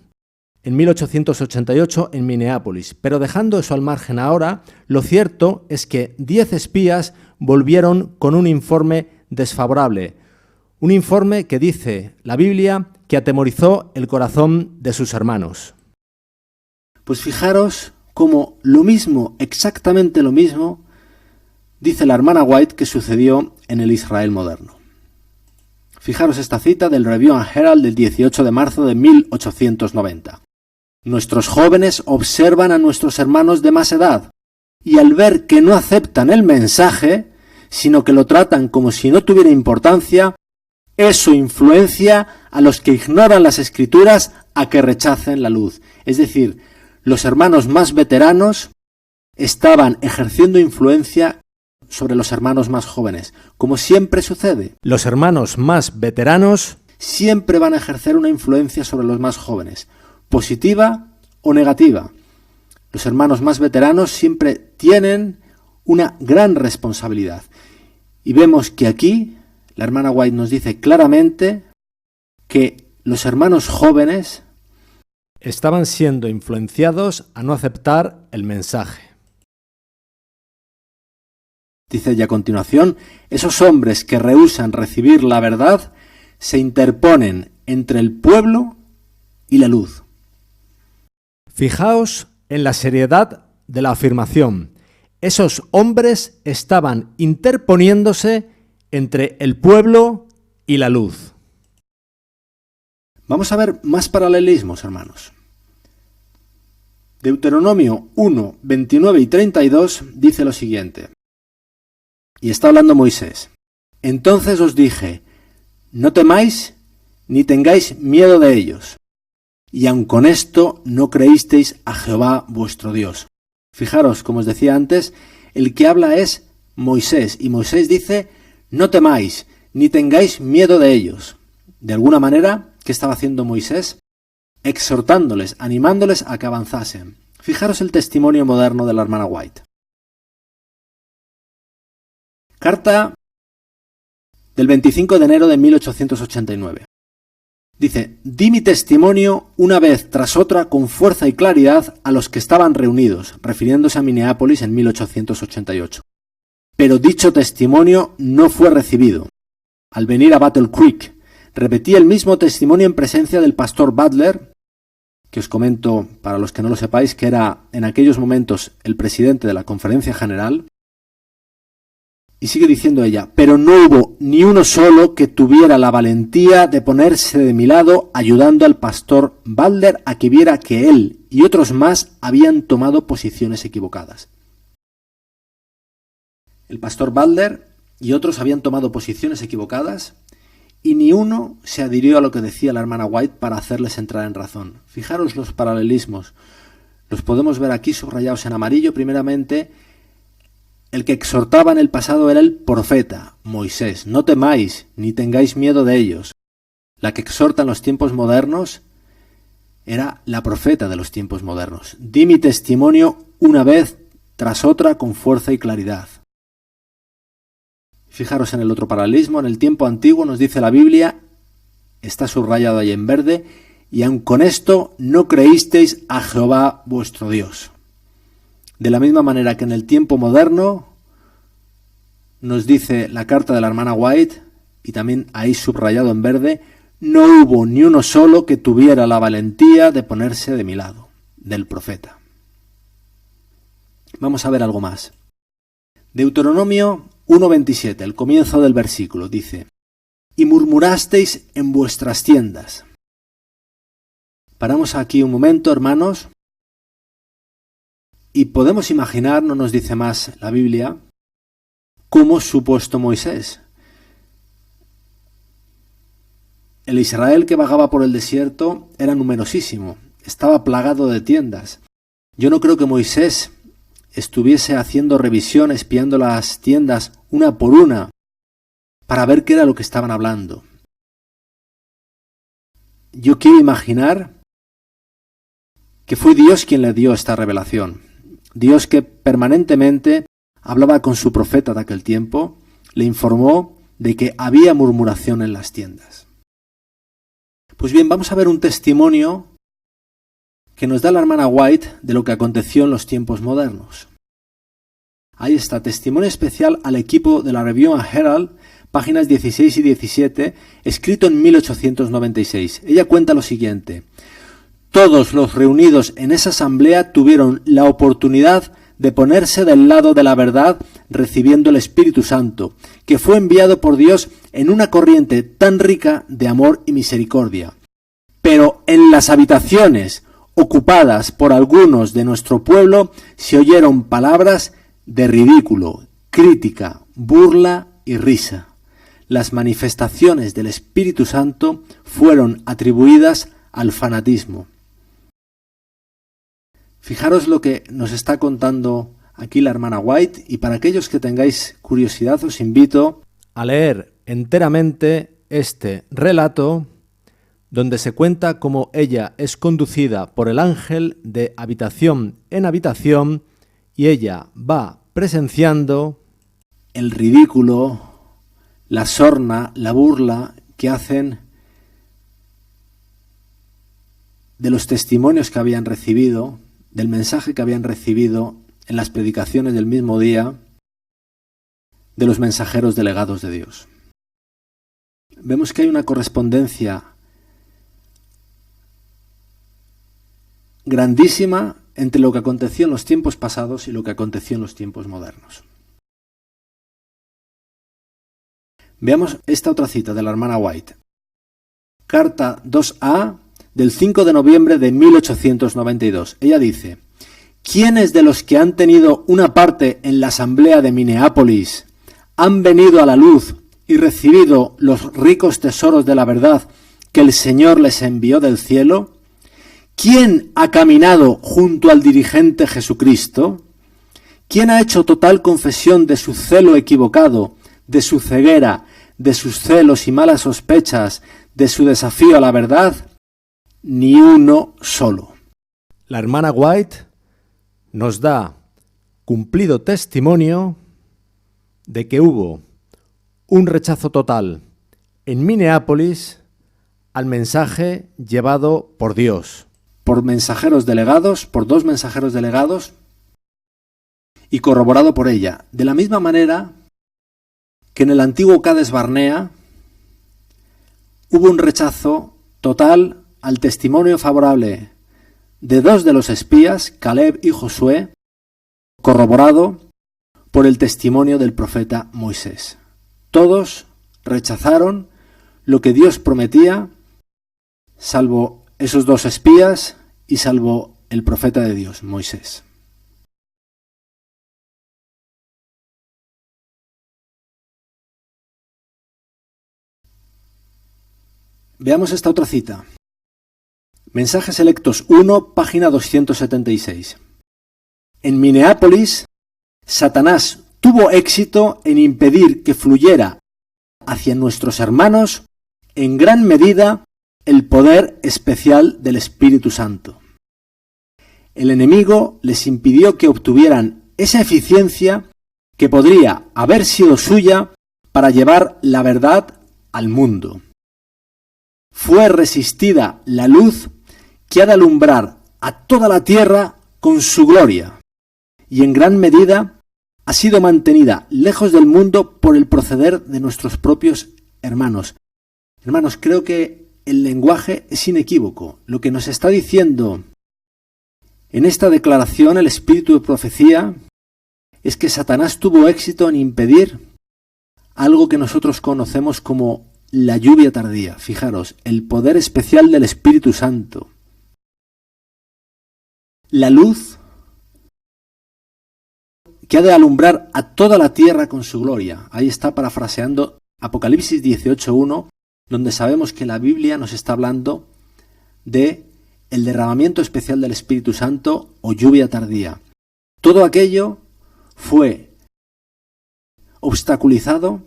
en 1888 en Minneapolis. Pero dejando eso al margen ahora, lo cierto es que 10 espías volvieron con un informe desfavorable. Un informe que dice la Biblia que atemorizó el corazón de sus hermanos. Pues fijaros cómo lo mismo, exactamente lo mismo, dice la hermana White que sucedió en el Israel moderno. Fijaros esta cita del Review and Herald del 18 de marzo de 1890. Nuestros jóvenes observan a nuestros hermanos de más edad y al ver que no aceptan el mensaje, sino que lo tratan como si no tuviera importancia, eso influencia a los que ignoran las Escrituras a que rechacen la luz. Es decir, los hermanos más veteranos estaban ejerciendo influencia sobre los hermanos más jóvenes, como siempre sucede. Los hermanos más veteranos siempre van a ejercer una influencia sobre los más jóvenes, positiva o negativa. Los hermanos más veteranos siempre tienen una gran responsabilidad. Y vemos que aquí la hermana White nos dice claramente que los hermanos jóvenes estaban siendo influenciados a no aceptar el mensaje. Dice ella a continuación: esos hombres que rehúsan recibir la verdad se interponen entre el pueblo y la luz. Fijaos en la seriedad de la afirmación. Esos hombres estaban interponiéndose entre el pueblo y la luz. Vamos a ver más paralelismos, hermanos. Deuteronomio 1, 29 y 32 dice lo siguiente. Y está hablando Moisés. Entonces os dije, no temáis ni tengáis miedo de ellos. Y aun con esto no creísteis a Jehová vuestro Dios. Fijaros, como os decía antes, el que habla es Moisés. Y Moisés dice, no temáis ni tengáis miedo de ellos. De alguna manera, ¿qué estaba haciendo Moisés? Exhortándoles, animándoles a que avanzasen. Fijaros el testimonio moderno de la hermana White. Carta del 25 de enero de 1889. Dice, di mi testimonio una vez tras otra con fuerza y claridad a los que estaban reunidos, refiriéndose a Minneapolis en 1888. Pero dicho testimonio no fue recibido. Al venir a Battle Creek, repetí el mismo testimonio en presencia del pastor Butler, que os comento, para los que no lo sepáis, que era en aquellos momentos el presidente de la Conferencia General. Y sigue diciendo ella, pero no hubo ni uno solo que tuviera la valentía de ponerse de mi lado ayudando al pastor Butler a que viera que él y otros más habían tomado posiciones equivocadas. El pastor Butler y otros habían tomado posiciones equivocadas y ni uno se adhirió a lo que decía la hermana White para hacerles entrar en razón. Fijaros los paralelismos. Los podemos ver aquí subrayados en amarillo. Primeramente, el que exhortaba en el pasado era el profeta, Moisés. No temáis, ni tengáis miedo de ellos. La que exhorta en los tiempos modernos era la profeta de los tiempos modernos. Di mi testimonio una vez tras otra con fuerza y claridad. Fijaros en el otro paralelismo. En el tiempo antiguo nos dice la Biblia, está subrayado ahí en verde, y aun con esto no creísteis a Jehová vuestro Dios. De la misma manera que en el tiempo moderno nos dice la carta de la hermana White, y también ahí subrayado en verde, no hubo ni uno solo que tuviera la valentía de ponerse de mi lado, del profeta. Vamos a ver algo más. Deuteronomio 1:27, el comienzo del versículo, dice, y murmurasteis en vuestras tiendas. Paramos aquí un momento, hermanos, y podemos imaginar, no nos dice más la Biblia, cómo supuesto Moisés. El Israel que vagaba por el desierto era numerosísimo, estaba plagado de tiendas. Yo no creo que Moisés estuviese haciendo revisión, espiando las tiendas una por una, para ver qué era lo que estaban hablando. Yo quiero imaginar que fue Dios quien le dio esta revelación. Dios que permanentemente hablaba con su profeta de aquel tiempo, le informó de que había murmuración en las tiendas. Pues bien, vamos a ver un testimonio que nos da la hermana White de lo que aconteció en los tiempos modernos. Ahí está, testimonio especial al equipo de la Review and Herald, páginas 16 y 17, escrito en 1896. Ella cuenta lo siguiente. Todos los reunidos en esa asamblea tuvieron la oportunidad de ponerse del lado de la verdad recibiendo el Espíritu Santo, que fue enviado por Dios en una corriente tan rica de amor y misericordia. Pero en las habitaciones ocupadas por algunos de nuestro pueblo se oyeron palabras de ridículo, crítica, burla y risa. Las manifestaciones del Espíritu Santo fueron atribuidas al fanatismo. Fijaros lo que nos está contando aquí la hermana White, y para aquellos que tengáis curiosidad os invito a leer enteramente este relato donde se cuenta cómo ella es conducida por el ángel de habitación en habitación y ella va presenciando el ridículo, la sorna, la burla que hacen de los testimonios que habían recibido, del mensaje que habían recibido en las predicaciones del mismo día de los mensajeros delegados de Dios. Vemos que hay una correspondencia grandísima entre lo que aconteció en los tiempos pasados y lo que aconteció en los tiempos modernos. Veamos esta otra cita de la hermana White. carta 2A del 5 de noviembre de 1892. Ella dice: ¿quiénes de los que han tenido una parte en la asamblea de Minneapolis han venido a la luz y recibido los ricos tesoros de la verdad que el Señor les envió del cielo? ¿Quién ha caminado junto al dirigente Jesucristo? ¿Quién ha hecho total confesión de su celo equivocado, de su ceguera, de sus celos y malas sospechas, de su desafío a la verdad? Ni uno solo. La hermana White nos da cumplido testimonio de que hubo un rechazo total en Minneapolis al mensaje llevado por Dios. Por mensajeros delegados, por 2 mensajeros delegados, y corroborado por ella. De la misma manera que en el antiguo Cades Barnea hubo un rechazo total al testimonio favorable de 2 de los espías, Caleb y Josué, corroborado por el testimonio del profeta Moisés. Todos rechazaron lo que Dios prometía, salvo esos 2 espías y salvo el profeta de Dios, Moisés. Veamos esta otra cita. Mensajes Selectos 1, página 276. En Minneapolis, Satanás tuvo éxito en impedir que fluyera hacia nuestros hermanos en gran medida el poder especial del Espíritu Santo. El enemigo les impidió que obtuvieran esa eficiencia que podría haber sido suya para llevar la verdad al mundo. Fue resistida la luz que ha de alumbrar a toda la tierra con su gloria, y en gran medida ha sido mantenida lejos del mundo por el proceder de nuestros propios hermanos. Hermanos, creo que el lenguaje es inequívoco. Lo que nos está diciendo en esta declaración el espíritu de profecía es que Satanás tuvo éxito en impedir algo que nosotros conocemos como la lluvia tardía. Fijaros, el poder especial del Espíritu Santo. La luz que ha de alumbrar a toda la tierra con su gloria. Ahí está parafraseando Apocalipsis 18:1, donde sabemos que la Biblia nos está hablando de el derramamiento especial del Espíritu Santo o lluvia tardía. Todo aquello fue obstaculizado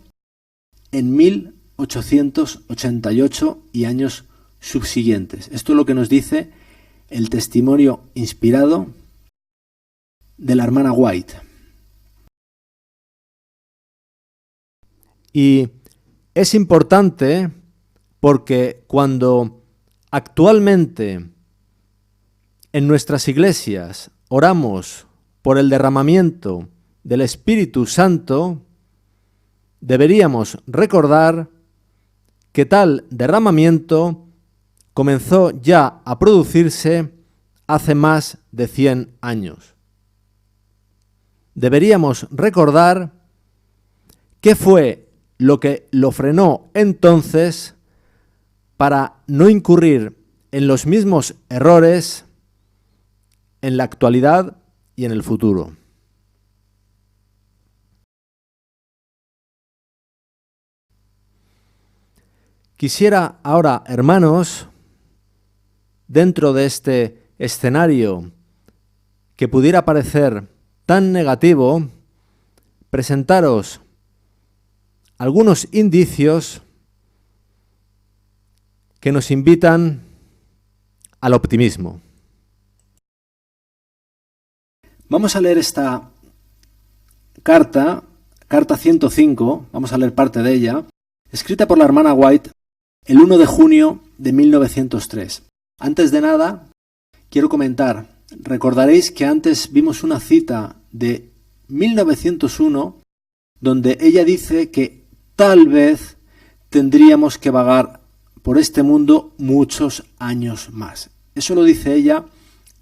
en 1888 y años subsiguientes. Esto es lo que nos dice el testimonio inspirado de la hermana White. Y es importante porque cuando actualmente en nuestras iglesias oramos por el derramamiento del Espíritu Santo, deberíamos recordar que tal derramamiento comenzó ya a producirse hace más de 100 años. Deberíamos recordar qué fue lo que lo frenó entonces para no incurrir en los mismos errores en la actualidad y en el futuro. Quisiera ahora, hermanos, dentro de este escenario que pudiera parecer tan negativo, presentaros algunos indicios que nos invitan al optimismo. Vamos a leer esta carta 105, vamos a leer parte de ella, escrita por la hermana White el 1 de junio de 1903. Antes de nada, quiero comentar, recordaréis que antes vimos una cita de 1901 donde ella dice que tal vez tendríamos que vagar por este mundo muchos años más. Eso lo dice ella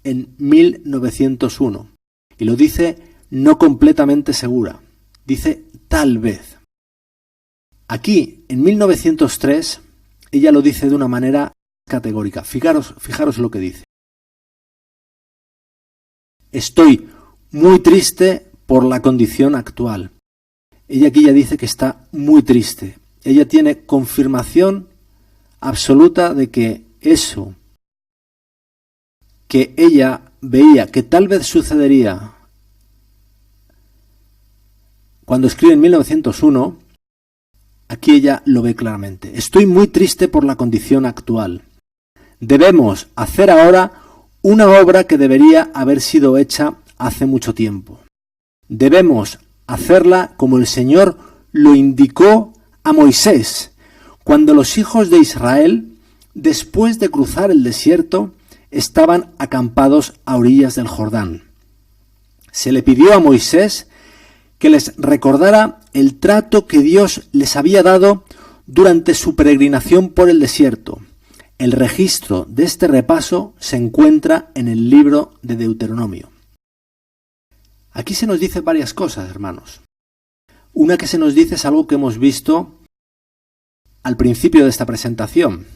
en 1901 y lo dice no completamente segura, dice tal vez. Aquí, en 1903, ella lo dice de una manera categórica. Fijaros lo que dice. Estoy muy triste por la condición actual. Ella aquí ya dice que está muy triste. Ella tiene confirmación absoluta de que eso que ella veía que tal vez sucedería cuando escribe en 1901, aquí ella lo ve claramente. Estoy muy triste por la condición actual. Debemos hacer ahora una obra que debería haber sido hecha hace mucho tiempo. Debemos hacerla como el Señor lo indicó a Moisés, cuando los hijos de Israel, después de cruzar el desierto, estaban acampados a orillas del Jordán. Se le pidió a Moisés que les recordara el trato que Dios les había dado durante su peregrinación por el desierto. El registro de este repaso se encuentra en el libro de Deuteronomio. Aquí se nos dice varias cosas, hermanos. Una que se nos dice es algo que hemos visto al principio de esta presentación,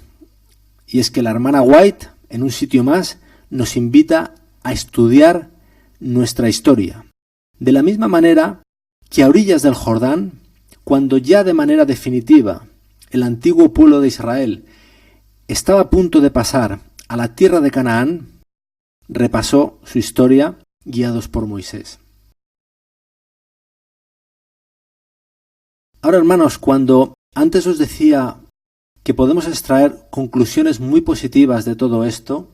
y es que la hermana White, en un sitio más, nos invita a estudiar nuestra historia. De la misma manera que a orillas del Jordán, cuando ya de manera definitiva el antiguo pueblo de Israel estaba a punto de pasar a la tierra de Canaán, repasó su historia guiados por Moisés. Ahora, hermanos, cuando antes os decía que podemos extraer conclusiones muy positivas de todo esto,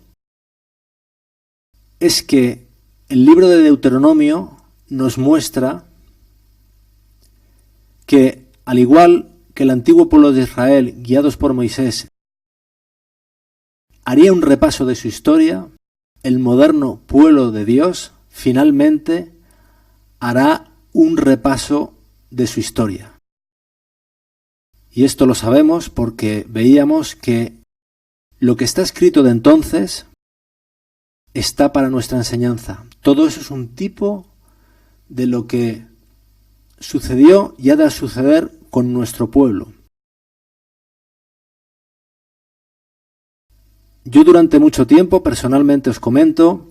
es que el libro de Deuteronomio nos muestra que, al igual que el antiguo pueblo de Israel, guiados por Moisés, haría un repaso de su historia, el moderno pueblo de Dios finalmente hará un repaso de su historia. Y esto lo sabemos porque veíamos que lo que está escrito de entonces está para nuestra enseñanza. Todo eso es un tipo de lo que sucedió y ha de suceder con nuestro pueblo. Yo durante mucho tiempo, personalmente os comento,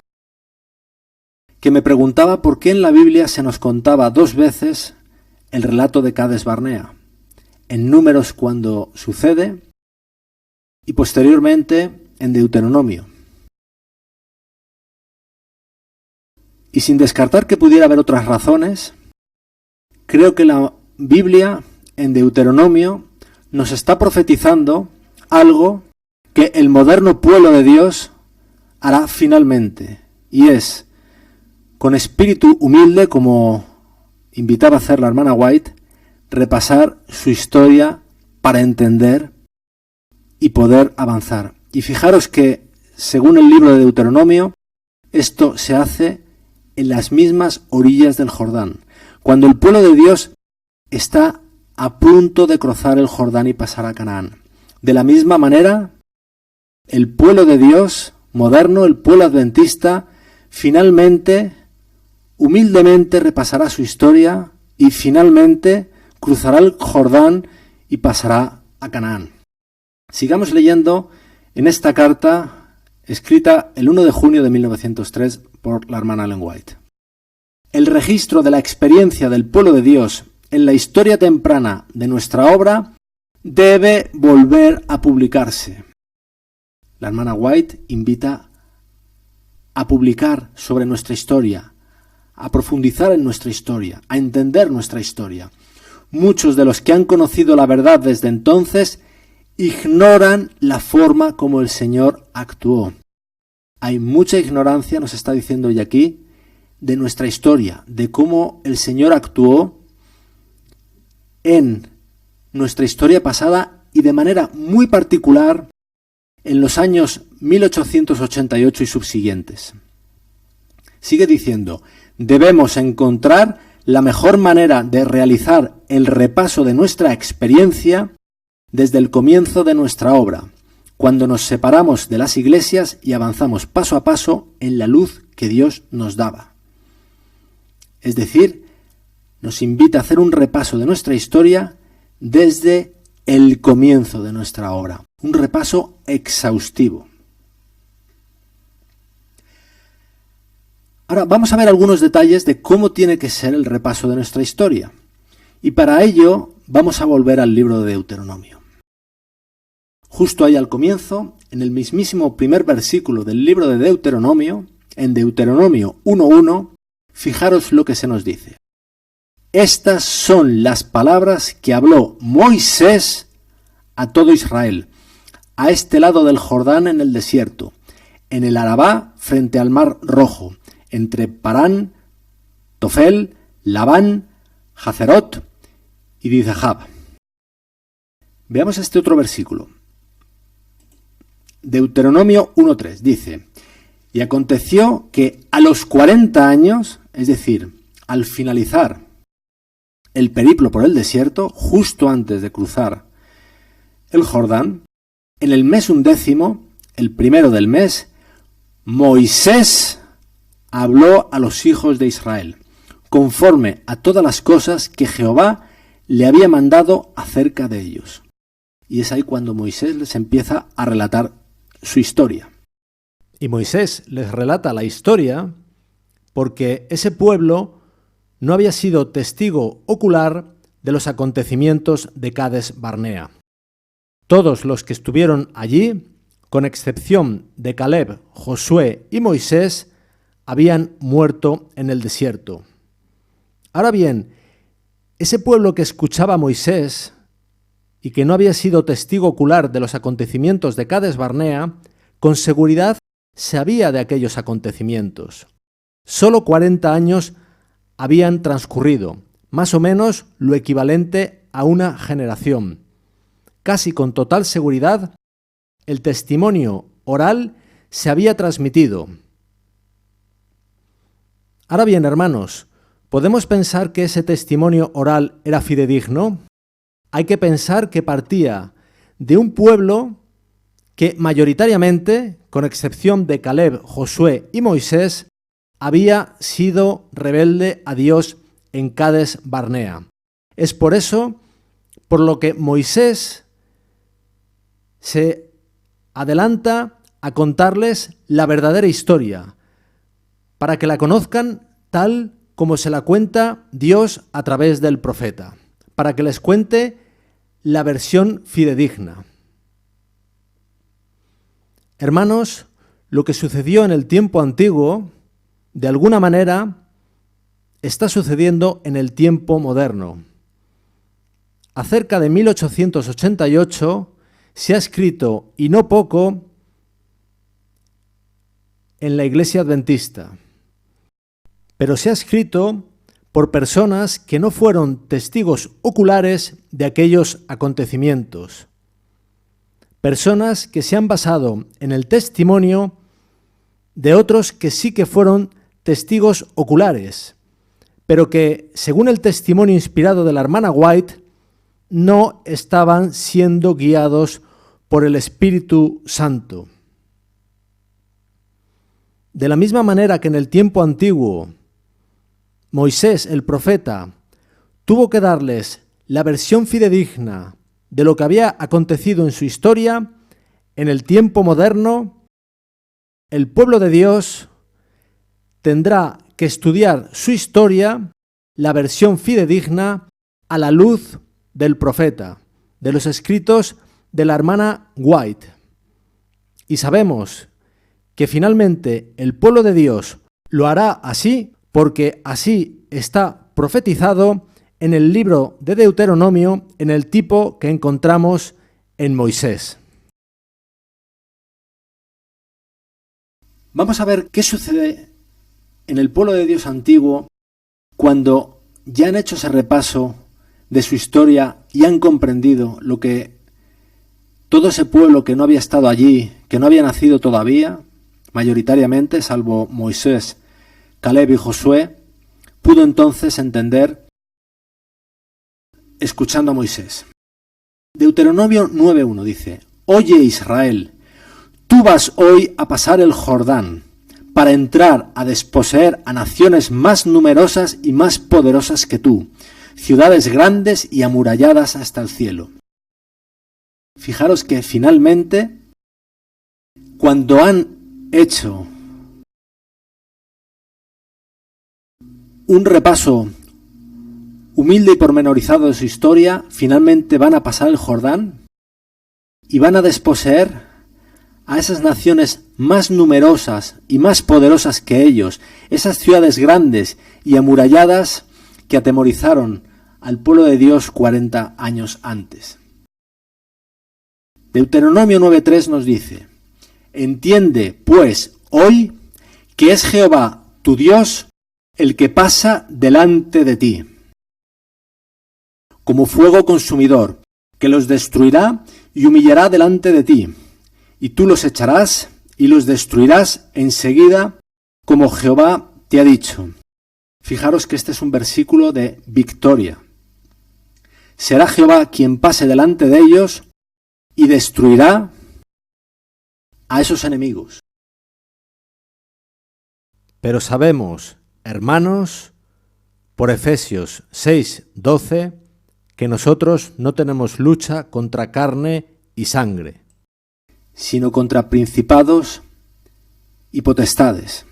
que me preguntaba por qué en la Biblia se nos contaba 2 veces el relato de Cades Barnea. En Números cuando sucede y posteriormente en Deuteronomio. Y sin descartar que pudiera haber otras razones, creo que la Biblia en Deuteronomio nos está profetizando algo que el moderno pueblo de Dios hará finalmente, y es, con espíritu humilde, como invitaba a hacer la hermana White, repasar su historia para entender y poder avanzar. Y fijaros que, según el libro de Deuteronomio, esto se hace en las mismas orillas del Jordán, cuando el pueblo de Dios está a punto de cruzar el Jordán y pasar a Canaán. De la misma manera, el pueblo de Dios moderno, el pueblo adventista, finalmente, humildemente repasará su historia y finalmente cruzará el Jordán y pasará a Canaán. Sigamos leyendo en esta carta escrita el 1 de junio de 1903 por la hermana Ellen White. El registro de la experiencia del pueblo de Dios en la historia temprana de nuestra obra debe volver a publicarse. La hermana White invita a publicar sobre nuestra historia, a profundizar en nuestra historia, a entender nuestra historia. Muchos de los que han conocido la verdad desde entonces ignoran la forma como el Señor actuó. Hay mucha ignorancia, nos está diciendo hoy aquí, de nuestra historia, de cómo el Señor actuó en nuestra historia pasada y de manera muy particular en los años 1888 y subsiguientes. Sigue diciendo, debemos encontrar la mejor manera de realizar el repaso de nuestra experiencia desde el comienzo de nuestra obra, cuando nos separamos de las iglesias y avanzamos paso a paso en la luz que Dios nos daba. Es decir, nos invita a hacer un repaso de nuestra historia desde el comienzo de nuestra obra. un repaso exhaustivo. Ahora vamos a ver algunos detalles de cómo tiene que ser el repaso de nuestra historia. Y para ello vamos a volver al libro de Deuteronomio. Justo ahí al comienzo, en el mismísimo primer versículo del libro de Deuteronomio, en Deuteronomio 1:1, fijaros lo que se nos dice. Estas son las palabras que habló Moisés a todo Israel, a este lado del Jordán en el desierto, en el Arabá frente al Mar Rojo, entre Parán, Tofel, Labán, Hazerot y Dizahab. Veamos este otro versículo. Deuteronomio 1:3 dice: y aconteció que a los 40 años, es decir, al finalizar el periplo por el desierto, justo antes de cruzar el Jordán, en el mes 11, el primero del mes, Moisés habló a los hijos de Israel, conforme a todas las cosas que Jehová le había mandado acerca de ellos. Y es ahí cuando Moisés les empieza a relatar su historia. Y Moisés les relata la historia porque ese pueblo no había sido testigo ocular de los acontecimientos de Cades Barnea. Todos los que estuvieron allí, con excepción de Caleb, Josué y Moisés, habían muerto en el desierto. Ahora bien, ese pueblo que escuchaba a Moisés y que no había sido testigo ocular de los acontecimientos de Cades Barnea, con seguridad sabía de aquellos acontecimientos. Solo 40 años habían transcurrido, más o menos lo equivalente a una generación. Casi con total seguridad, el testimonio oral se había transmitido. Ahora bien, hermanos, ¿podemos pensar que ese testimonio oral era fidedigno? Hay que pensar que partía de un pueblo que mayoritariamente, con excepción de Caleb, Josué y Moisés, había sido rebelde a Dios en Cades Barnea. Es por eso por lo que Moisés se adelanta a contarles la verdadera historia, para que la conozcan tal como se la cuenta Dios a través del profeta, para que les cuente la versión fidedigna. Hermanos, lo que sucedió en el tiempo antiguo, de alguna manera, está sucediendo en el tiempo moderno. Acerca de 1888 se ha escrito, y no poco, en la Iglesia Adventista. Pero se ha escrito por personas que no fueron testigos oculares de aquellos acontecimientos. Personas que se han basado en el testimonio de otros que sí que fueron testigos oculares, pero que, según el testimonio inspirado de la hermana White, no estaban siendo guiados por el Espíritu Santo. De la misma manera que en el tiempo antiguo, Moisés, el profeta, tuvo que darles la versión fidedigna de lo que había acontecido en su historia, en el tiempo moderno, el pueblo de Dios tendrá que estudiar su historia, la versión fidedigna, a la luz del profeta, de los escritos de la hermana White. Y sabemos que finalmente el pueblo de Dios lo hará así, porque así está profetizado en el libro de Deuteronomio, en el tipo que encontramos en Moisés. Vamos a ver qué sucede en el pueblo de Dios antiguo cuando ya han hecho ese repaso de su historia y han comprendido lo que todo ese pueblo que no había estado allí, que no había nacido todavía, mayoritariamente, salvo Moisés, Caleb y Josué, pudo entonces entender escuchando a Moisés. Deuteronomio 9:1 dice: Oye Israel, tú vas hoy a pasar el Jordán para entrar a desposeer a naciones más numerosas y más poderosas que tú, ciudades grandes y amuralladas hasta el cielo. fijaros que finalmente, cuando han hecho un repaso humilde y pormenorizado de su historia, finalmente van a pasar el Jordán y van a desposeer a esas naciones más numerosas y más poderosas que ellos, esas ciudades grandes y amuralladas que atemorizaron al pueblo de Dios 40 años antes. Deuteronomio 9:3 nos dice: entiende, pues, hoy que es Jehová tu Dios el que pasa delante de ti, como fuego consumidor, que los destruirá y humillará delante de ti, y tú los echarás y los destruirás enseguida, como Jehová te ha dicho. Fijaros que este es un versículo de victoria. Será Jehová quien pase delante de ellos y destruirá a esos enemigos. Pero sabemos, hermanos, por Efesios 6:12, que nosotros no tenemos lucha contra carne y sangre, sino contra principados y potestades.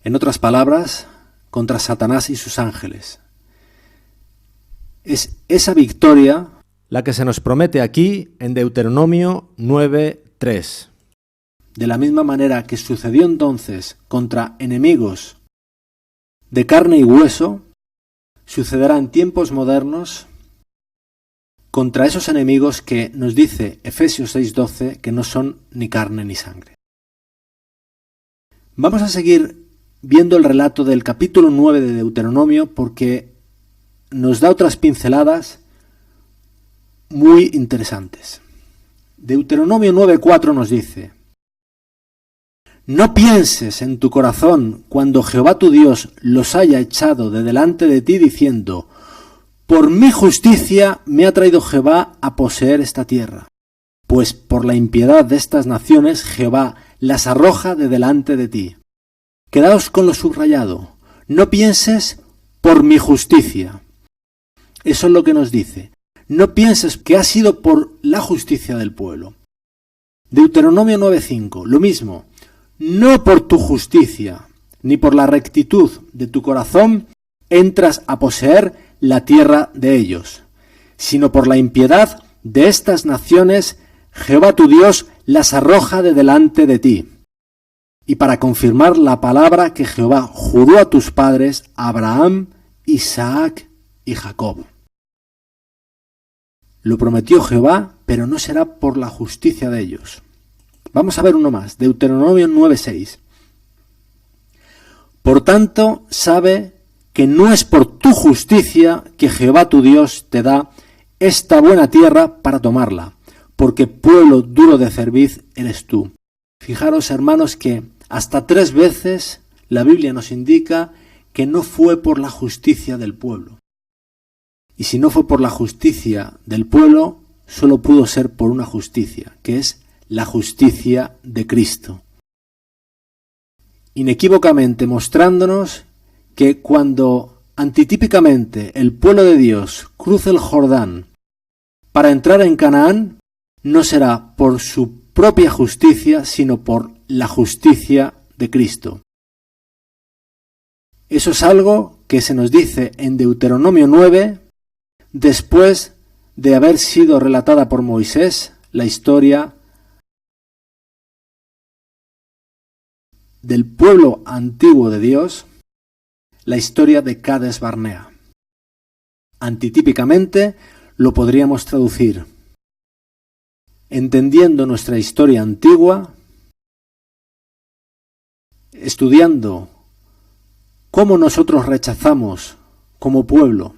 En otras palabras, contra Satanás y sus ángeles. Es esa victoria la que se nos promete aquí en Deuteronomio 9:3. De la misma manera que sucedió entonces contra enemigos de carne y hueso, sucederá en tiempos modernos contra esos enemigos que nos dice Efesios 6:12 que no son ni carne ni sangre. Vamos a seguir viendo el relato del capítulo 9 de Deuteronomio porque nos da otras pinceladas muy interesantes. Deuteronomio 9:4 nos dice: no pienses en tu corazón cuando Jehová tu Dios los haya echado de delante de ti diciendo: por mi justicia me ha traído Jehová a poseer esta tierra. Pues por la impiedad de estas naciones Jehová las arroja de delante de ti. Quedaos con lo subrayado. No pienses por mi justicia. Eso es lo que nos dice. No pienses que ha sido por la justicia del pueblo. Deuteronomio 9:5, lo mismo. No por tu justicia, ni por la rectitud de tu corazón entras a poseer la tierra de ellos, sino por la impiedad de estas naciones Jehová tu Dios las arroja de delante de ti. Y para confirmar la palabra que Jehová juró a tus padres, Abraham, Isaac y Jacob. Lo prometió Jehová, pero no será por la justicia de ellos. Vamos a ver uno más, Deuteronomio 9:6. Por tanto, sabe que no es por tu justicia que Jehová tu Dios te da esta buena tierra para tomarla, porque pueblo duro de cerviz eres tú. Fijaros, hermanos, que hasta 3 veces la Biblia nos indica que no fue por la justicia del pueblo. Y si no fue por la justicia del pueblo, solo pudo ser por una justicia, que es la justicia de Cristo. Inequívocamente mostrándonos que cuando antitípicamente el pueblo de Dios cruce el Jordán para entrar en Canaán, no será por su propia justicia, sino por la justicia de Cristo. Eso es algo que se nos dice en Deuteronomio 9, después de haber sido relatada por Moisés la historia del pueblo antiguo de Dios, la historia de Cades Barnea. Antitípicamente lo podríamos traducir: entendiendo nuestra historia antigua, estudiando cómo nosotros rechazamos como pueblo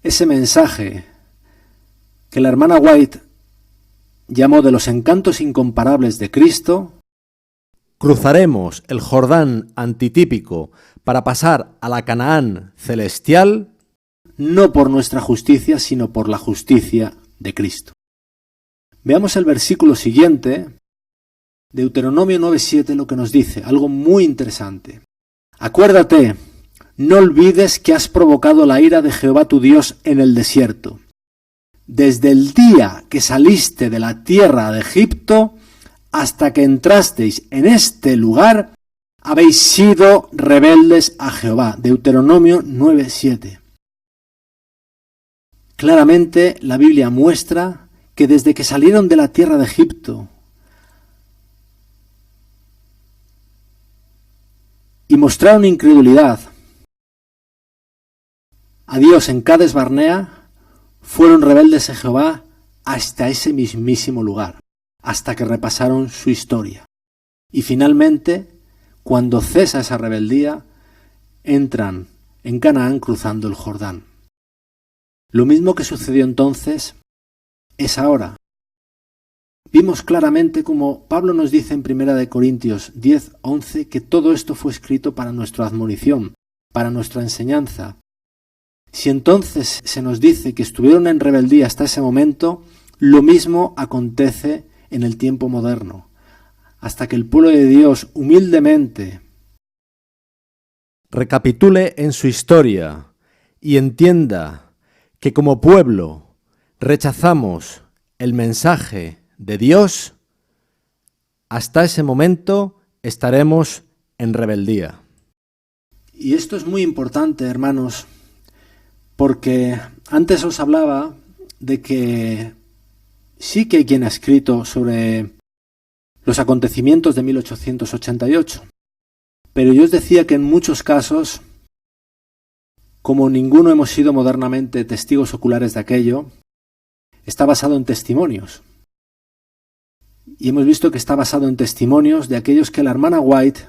ese mensaje que la hermana White llamó de los encantos incomparables de Cristo. Cruzaremos el Jordán antitípico para pasar a la Canaán celestial, no por nuestra justicia, sino por la justicia de Cristo. Veamos el versículo siguiente, Deuteronomio 9:7, lo que nos dice, algo muy interesante. Acuérdate, no olvides que has provocado la ira de Jehová tu Dios en el desierto, desde el día que saliste de la tierra de Egipto hasta que entrasteis en este lugar, habéis sido rebeldes a Jehová. Deuteronomio 9:7. Claramente la Biblia muestra que desde que salieron de la tierra de Egipto y mostraron incredulidad a Dios en Cades Barnea, fueron rebeldes a Jehová hasta ese mismísimo lugar, hasta que repasaron su historia. Y finalmente, cuando cesa esa rebeldía, entran en Canaán cruzando el Jordán. Lo mismo que sucedió entonces es ahora. Vimos claramente como Pablo nos dice en 1 Corintios 10:11 que todo esto fue escrito para nuestra admonición, para nuestra enseñanza. Si entonces se nos dice que estuvieron en rebeldía hasta ese momento, lo mismo acontece en el tiempo moderno, hasta que el pueblo de Dios humildemente recapitule en su historia y entienda que como pueblo rechazamos el mensaje de Dios, hasta ese momento estaremos en rebeldía. Y esto es muy importante, hermanos, porque antes os hablaba de que sí que hay quien ha escrito sobre los acontecimientos de 1888, pero yo os decía que en muchos casos, como ninguno hemos sido modernamente testigos oculares de aquello, está basado en testimonios. Y hemos visto que está basado en testimonios de aquellos que la hermana White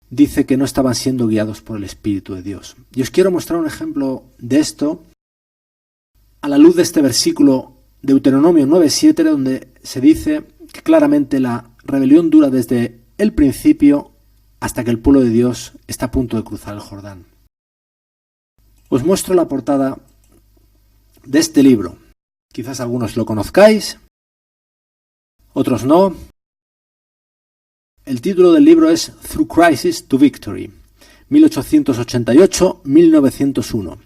dice que no estaban siendo guiados por el Espíritu de Dios. Y os quiero mostrar un ejemplo de esto a la luz de este versículo Deuteronomio 9:7, donde se dice que claramente la rebelión dura desde el principio hasta que el pueblo de Dios está a punto de cruzar el Jordán. Os muestro la portada de este libro. Quizás algunos lo conozcáis, otros no. El título del libro es Through Crisis to Victory, 1888-1901.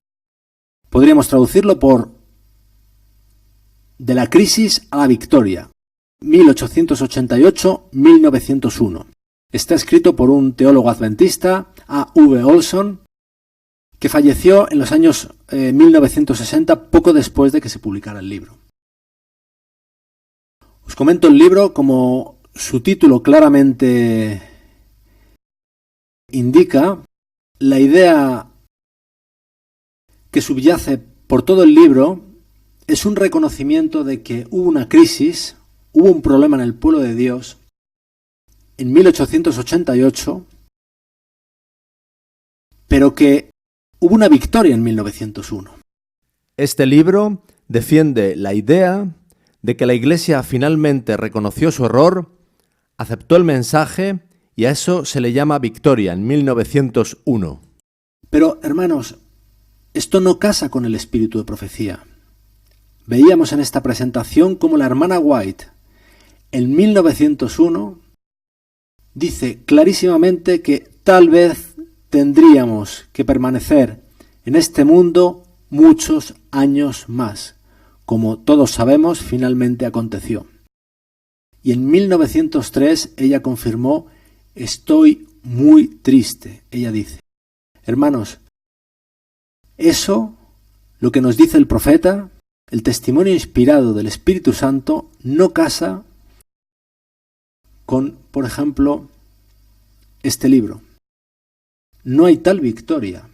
Podríamos traducirlo por De la crisis a la victoria, 1888-1901. Está escrito por un teólogo adventista, A. V. Olson, que falleció en los años 1960, poco después de que se publicara el libro. Os comento el libro como su título claramente indica. La idea que subyace por todo el libro es un reconocimiento de que hubo una crisis, hubo un problema en el pueblo de Dios en 1888, pero que hubo una victoria en 1901. Este libro defiende la idea de que la Iglesia finalmente reconoció su error, aceptó el mensaje y a eso se le llama victoria en 1901. Pero, hermanos, esto no casa con el espíritu de profecía. Veíamos en esta presentación cómo la hermana White en 1901 dice clarísimamente que tal vez tendríamos que permanecer en este mundo muchos años más, como todos sabemos finalmente aconteció. Y en 1903 ella confirmó: estoy muy triste. Ella dice, hermanos, eso, lo que nos dice el profeta, el testimonio inspirado del Espíritu Santo, no casa con, por ejemplo, este libro. No hay tal victoria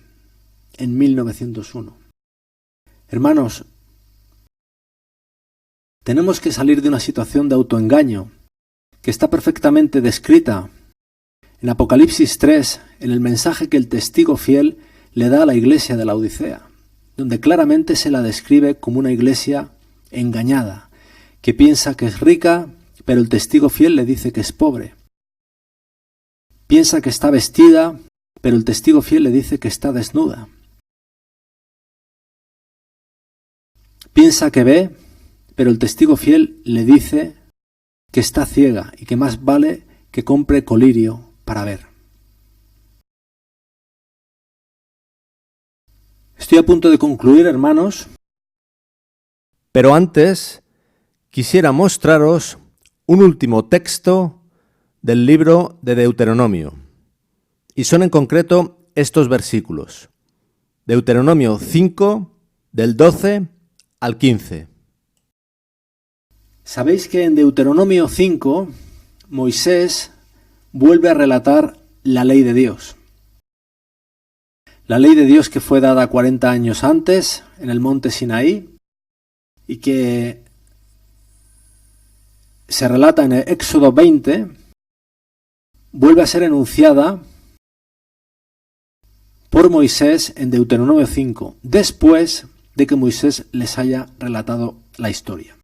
en 1901. Hermanos, tenemos que salir de una situación de autoengaño que está perfectamente descrita en Apocalipsis 3, en el mensaje que el testigo fiel le da a la iglesia de la Odisea, donde claramente se la describe como una iglesia engañada, que piensa que es rica, pero el testigo fiel le dice que es pobre. Piensa que está vestida, pero el testigo fiel le dice que está desnuda. Piensa que ve, pero el testigo fiel le dice que está ciega y que más vale que compre colirio para ver. Estoy a punto de concluir, hermanos, Pero antes quisiera mostraros un último texto del libro de Deuteronomio. Y son en concreto estos versículos. Deuteronomio 5, del 12 al 15. Sabéis que en Deuteronomio 5, Moisés vuelve a relatar la ley de Dios. La ley de Dios que fue dada 40 años antes en el monte Sinaí y que se relata en el Éxodo 20, vuelve a ser enunciada por Moisés en Deuteronomio 5, después de que Moisés les haya relatado la historia.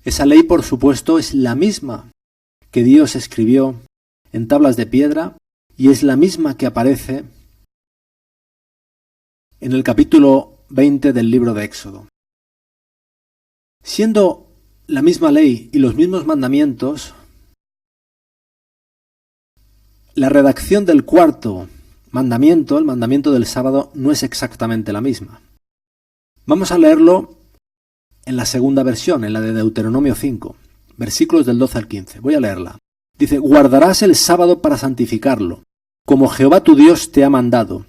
Esa ley, por supuesto, es la misma que Dios escribió en tablas de piedra y es la misma que aparece en el capítulo 20 del libro de Éxodo. Siendo la misma ley y los mismos mandamientos, la redacción del cuarto mandamiento, el mandamiento del sábado, no es exactamente la misma. Vamos a leerlo en la segunda versión, en la de Deuteronomio 5, versículos del 12 al 15. Voy a leerla. Dice: guardarás el sábado para santificarlo, como Jehová tu Dios te ha mandado.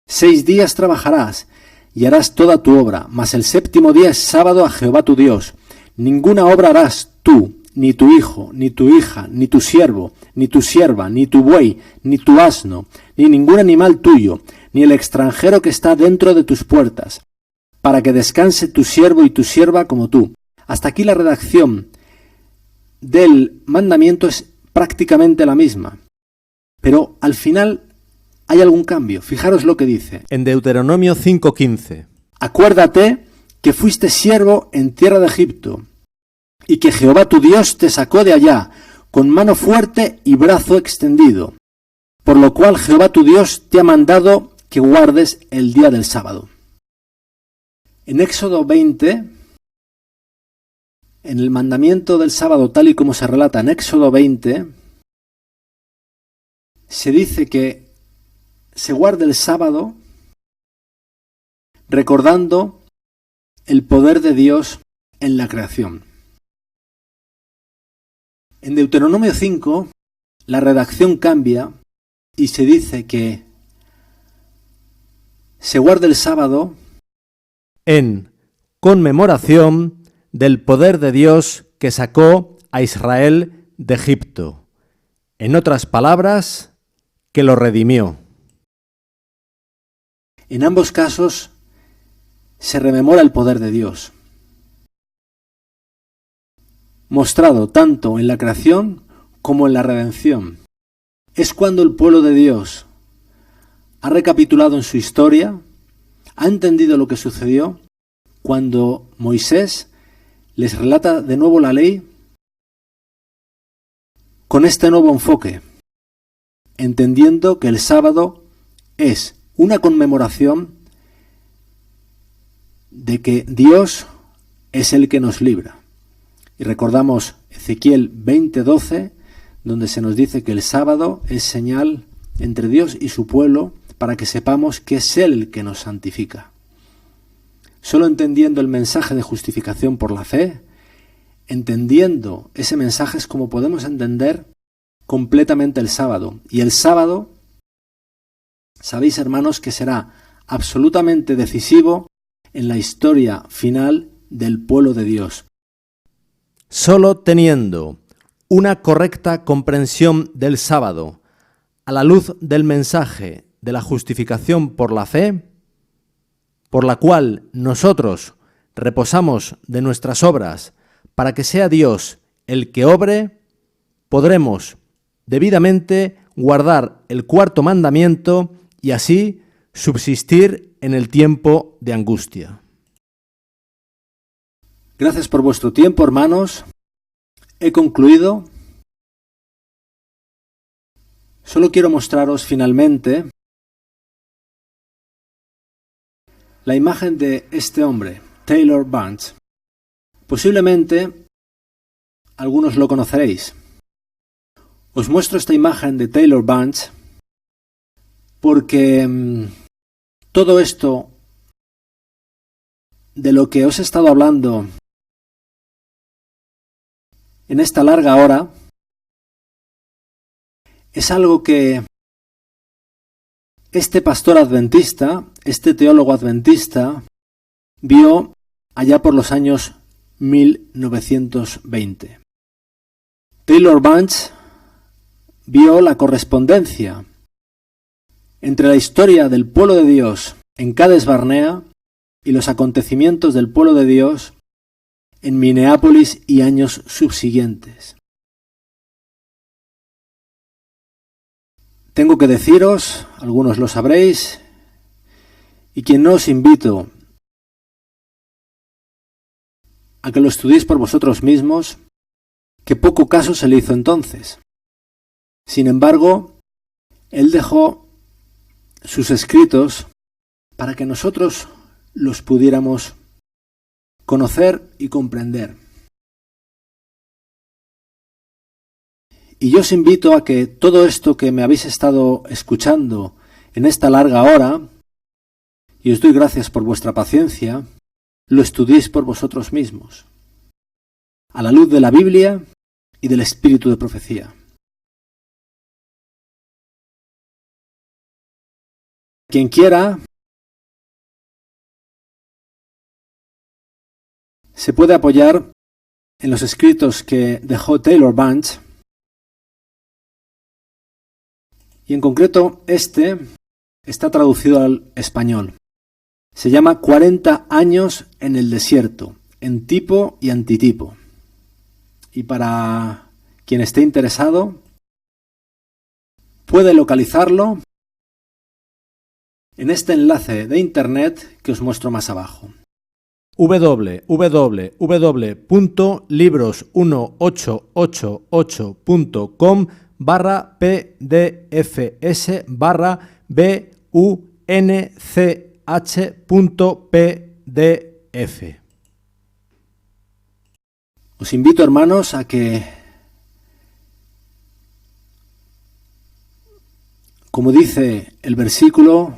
6 días trabajarás y harás toda tu obra, mas el séptimo día es sábado a Jehová tu Dios. Ninguna obra harás tú, ni tu hijo, ni tu hija, ni tu siervo, ni tu sierva, ni tu buey, ni tu asno, ni ningún animal tuyo, ni el extranjero que está dentro de tus puertas, para que descanse tu siervo y tu sierva como tú. Hasta aquí la redacción del mandamiento es prácticamente la misma, pero al final hay algún cambio. Fijaros lo que dice. En Deuteronomio 5:15. Acuérdate que fuiste siervo en tierra de Egipto, y que Jehová tu Dios te sacó de allá, con mano fuerte y brazo extendido, por lo cual Jehová tu Dios te ha mandado que guardes el día del sábado. En Éxodo 20, en el mandamiento del sábado tal y como se relata en Éxodo 20, se dice que se guarde el sábado recordando el poder de Dios en la creación. En Deuteronomio 5, la redacción cambia y se dice que se guarda el sábado en conmemoración del poder de Dios que sacó a Israel de Egipto. En otras palabras, que lo redimió. En ambos casos se rememora el poder de Dios, mostrado tanto en la creación como en la redención. Es cuando el pueblo de Dios ha recapitulado en su historia, ha entendido lo que sucedió, cuando Moisés les relata de nuevo la ley con este nuevo enfoque, entendiendo que el sábado es una conmemoración de que Dios es el que nos libra. Y recordamos Ezequiel 20:12, donde se nos dice que el sábado es señal entre Dios y su pueblo para que sepamos que es Él el que nos santifica. Solo entendiendo el mensaje de justificación por la fe, entendiendo ese mensaje es como podemos entender completamente el sábado. Y el sábado, sabéis, hermanos, que será absolutamente decisivo en la historia final del pueblo de Dios. Solo teniendo una correcta comprensión del sábado a la luz del mensaje de la justificación por la fe, por la cual nosotros reposamos de nuestras obras para que sea Dios el que obre, podremos debidamente guardar el cuarto mandamiento y así subsistir en el tiempo de angustia. Gracias por vuestro tiempo, hermanos. He concluido. Solo quiero mostraros finalmente la imagen de este hombre, Taylor Bunch. Posiblemente algunos lo conoceréis. Os muestro esta imagen de Taylor Bunch porque todo esto de lo que os he estado hablando en esta larga hora es algo que este pastor adventista, este teólogo adventista, vio allá por los años 1920. Taylor Bunch vio la correspondencia entre la historia del pueblo de Dios en Cades Barnea y los acontecimientos del pueblo de Dios en Minneapolis y años subsiguientes. Tengo que deciros, algunos lo sabréis, y quien no os invito a que lo estudiéis por vosotros mismos, que poco caso se le hizo entonces. Sin embargo, él dejó sus escritos para que nosotros los pudiéramos conocer y comprender. Y yo os invito a que todo esto que me habéis estado escuchando en esta larga hora, y os doy gracias por vuestra paciencia, lo estudiéis por vosotros mismos, a la luz de la Biblia y del espíritu de profecía. Quien quiera, se puede apoyar en los escritos que dejó Taylor Bunch, y en concreto este está traducido al español. Se llama 40 años en el desierto, en tipo y antitipo. Y para quien esté interesado, puede localizarlo en este enlace de internet que os muestro más abajo. www.libros188.com/PDFS/BUNCH.PDF. Os invito, hermanos, a que, como dice el versículo,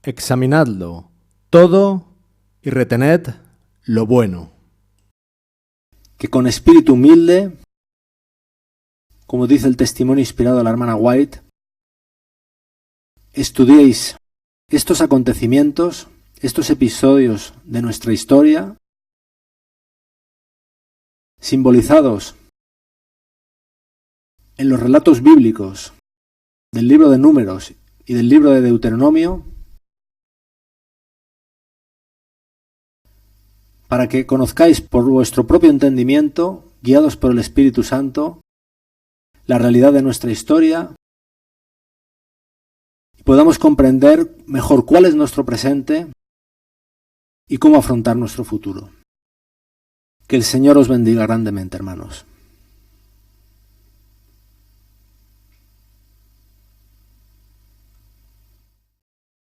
examinadlo todo y retened lo bueno. que con espíritu humilde, como dice el testimonio inspirado de la hermana White, estudiéis estos acontecimientos, estos episodios de nuestra historia, simbolizados en los relatos bíblicos del libro de Números y del libro de Deuteronomio, para que conozcáis por vuestro propio entendimiento, guiados por el Espíritu Santo, la realidad de nuestra historia y podamos comprender mejor cuál es nuestro presente y cómo afrontar nuestro futuro. Que el Señor os bendiga grandemente, hermanos.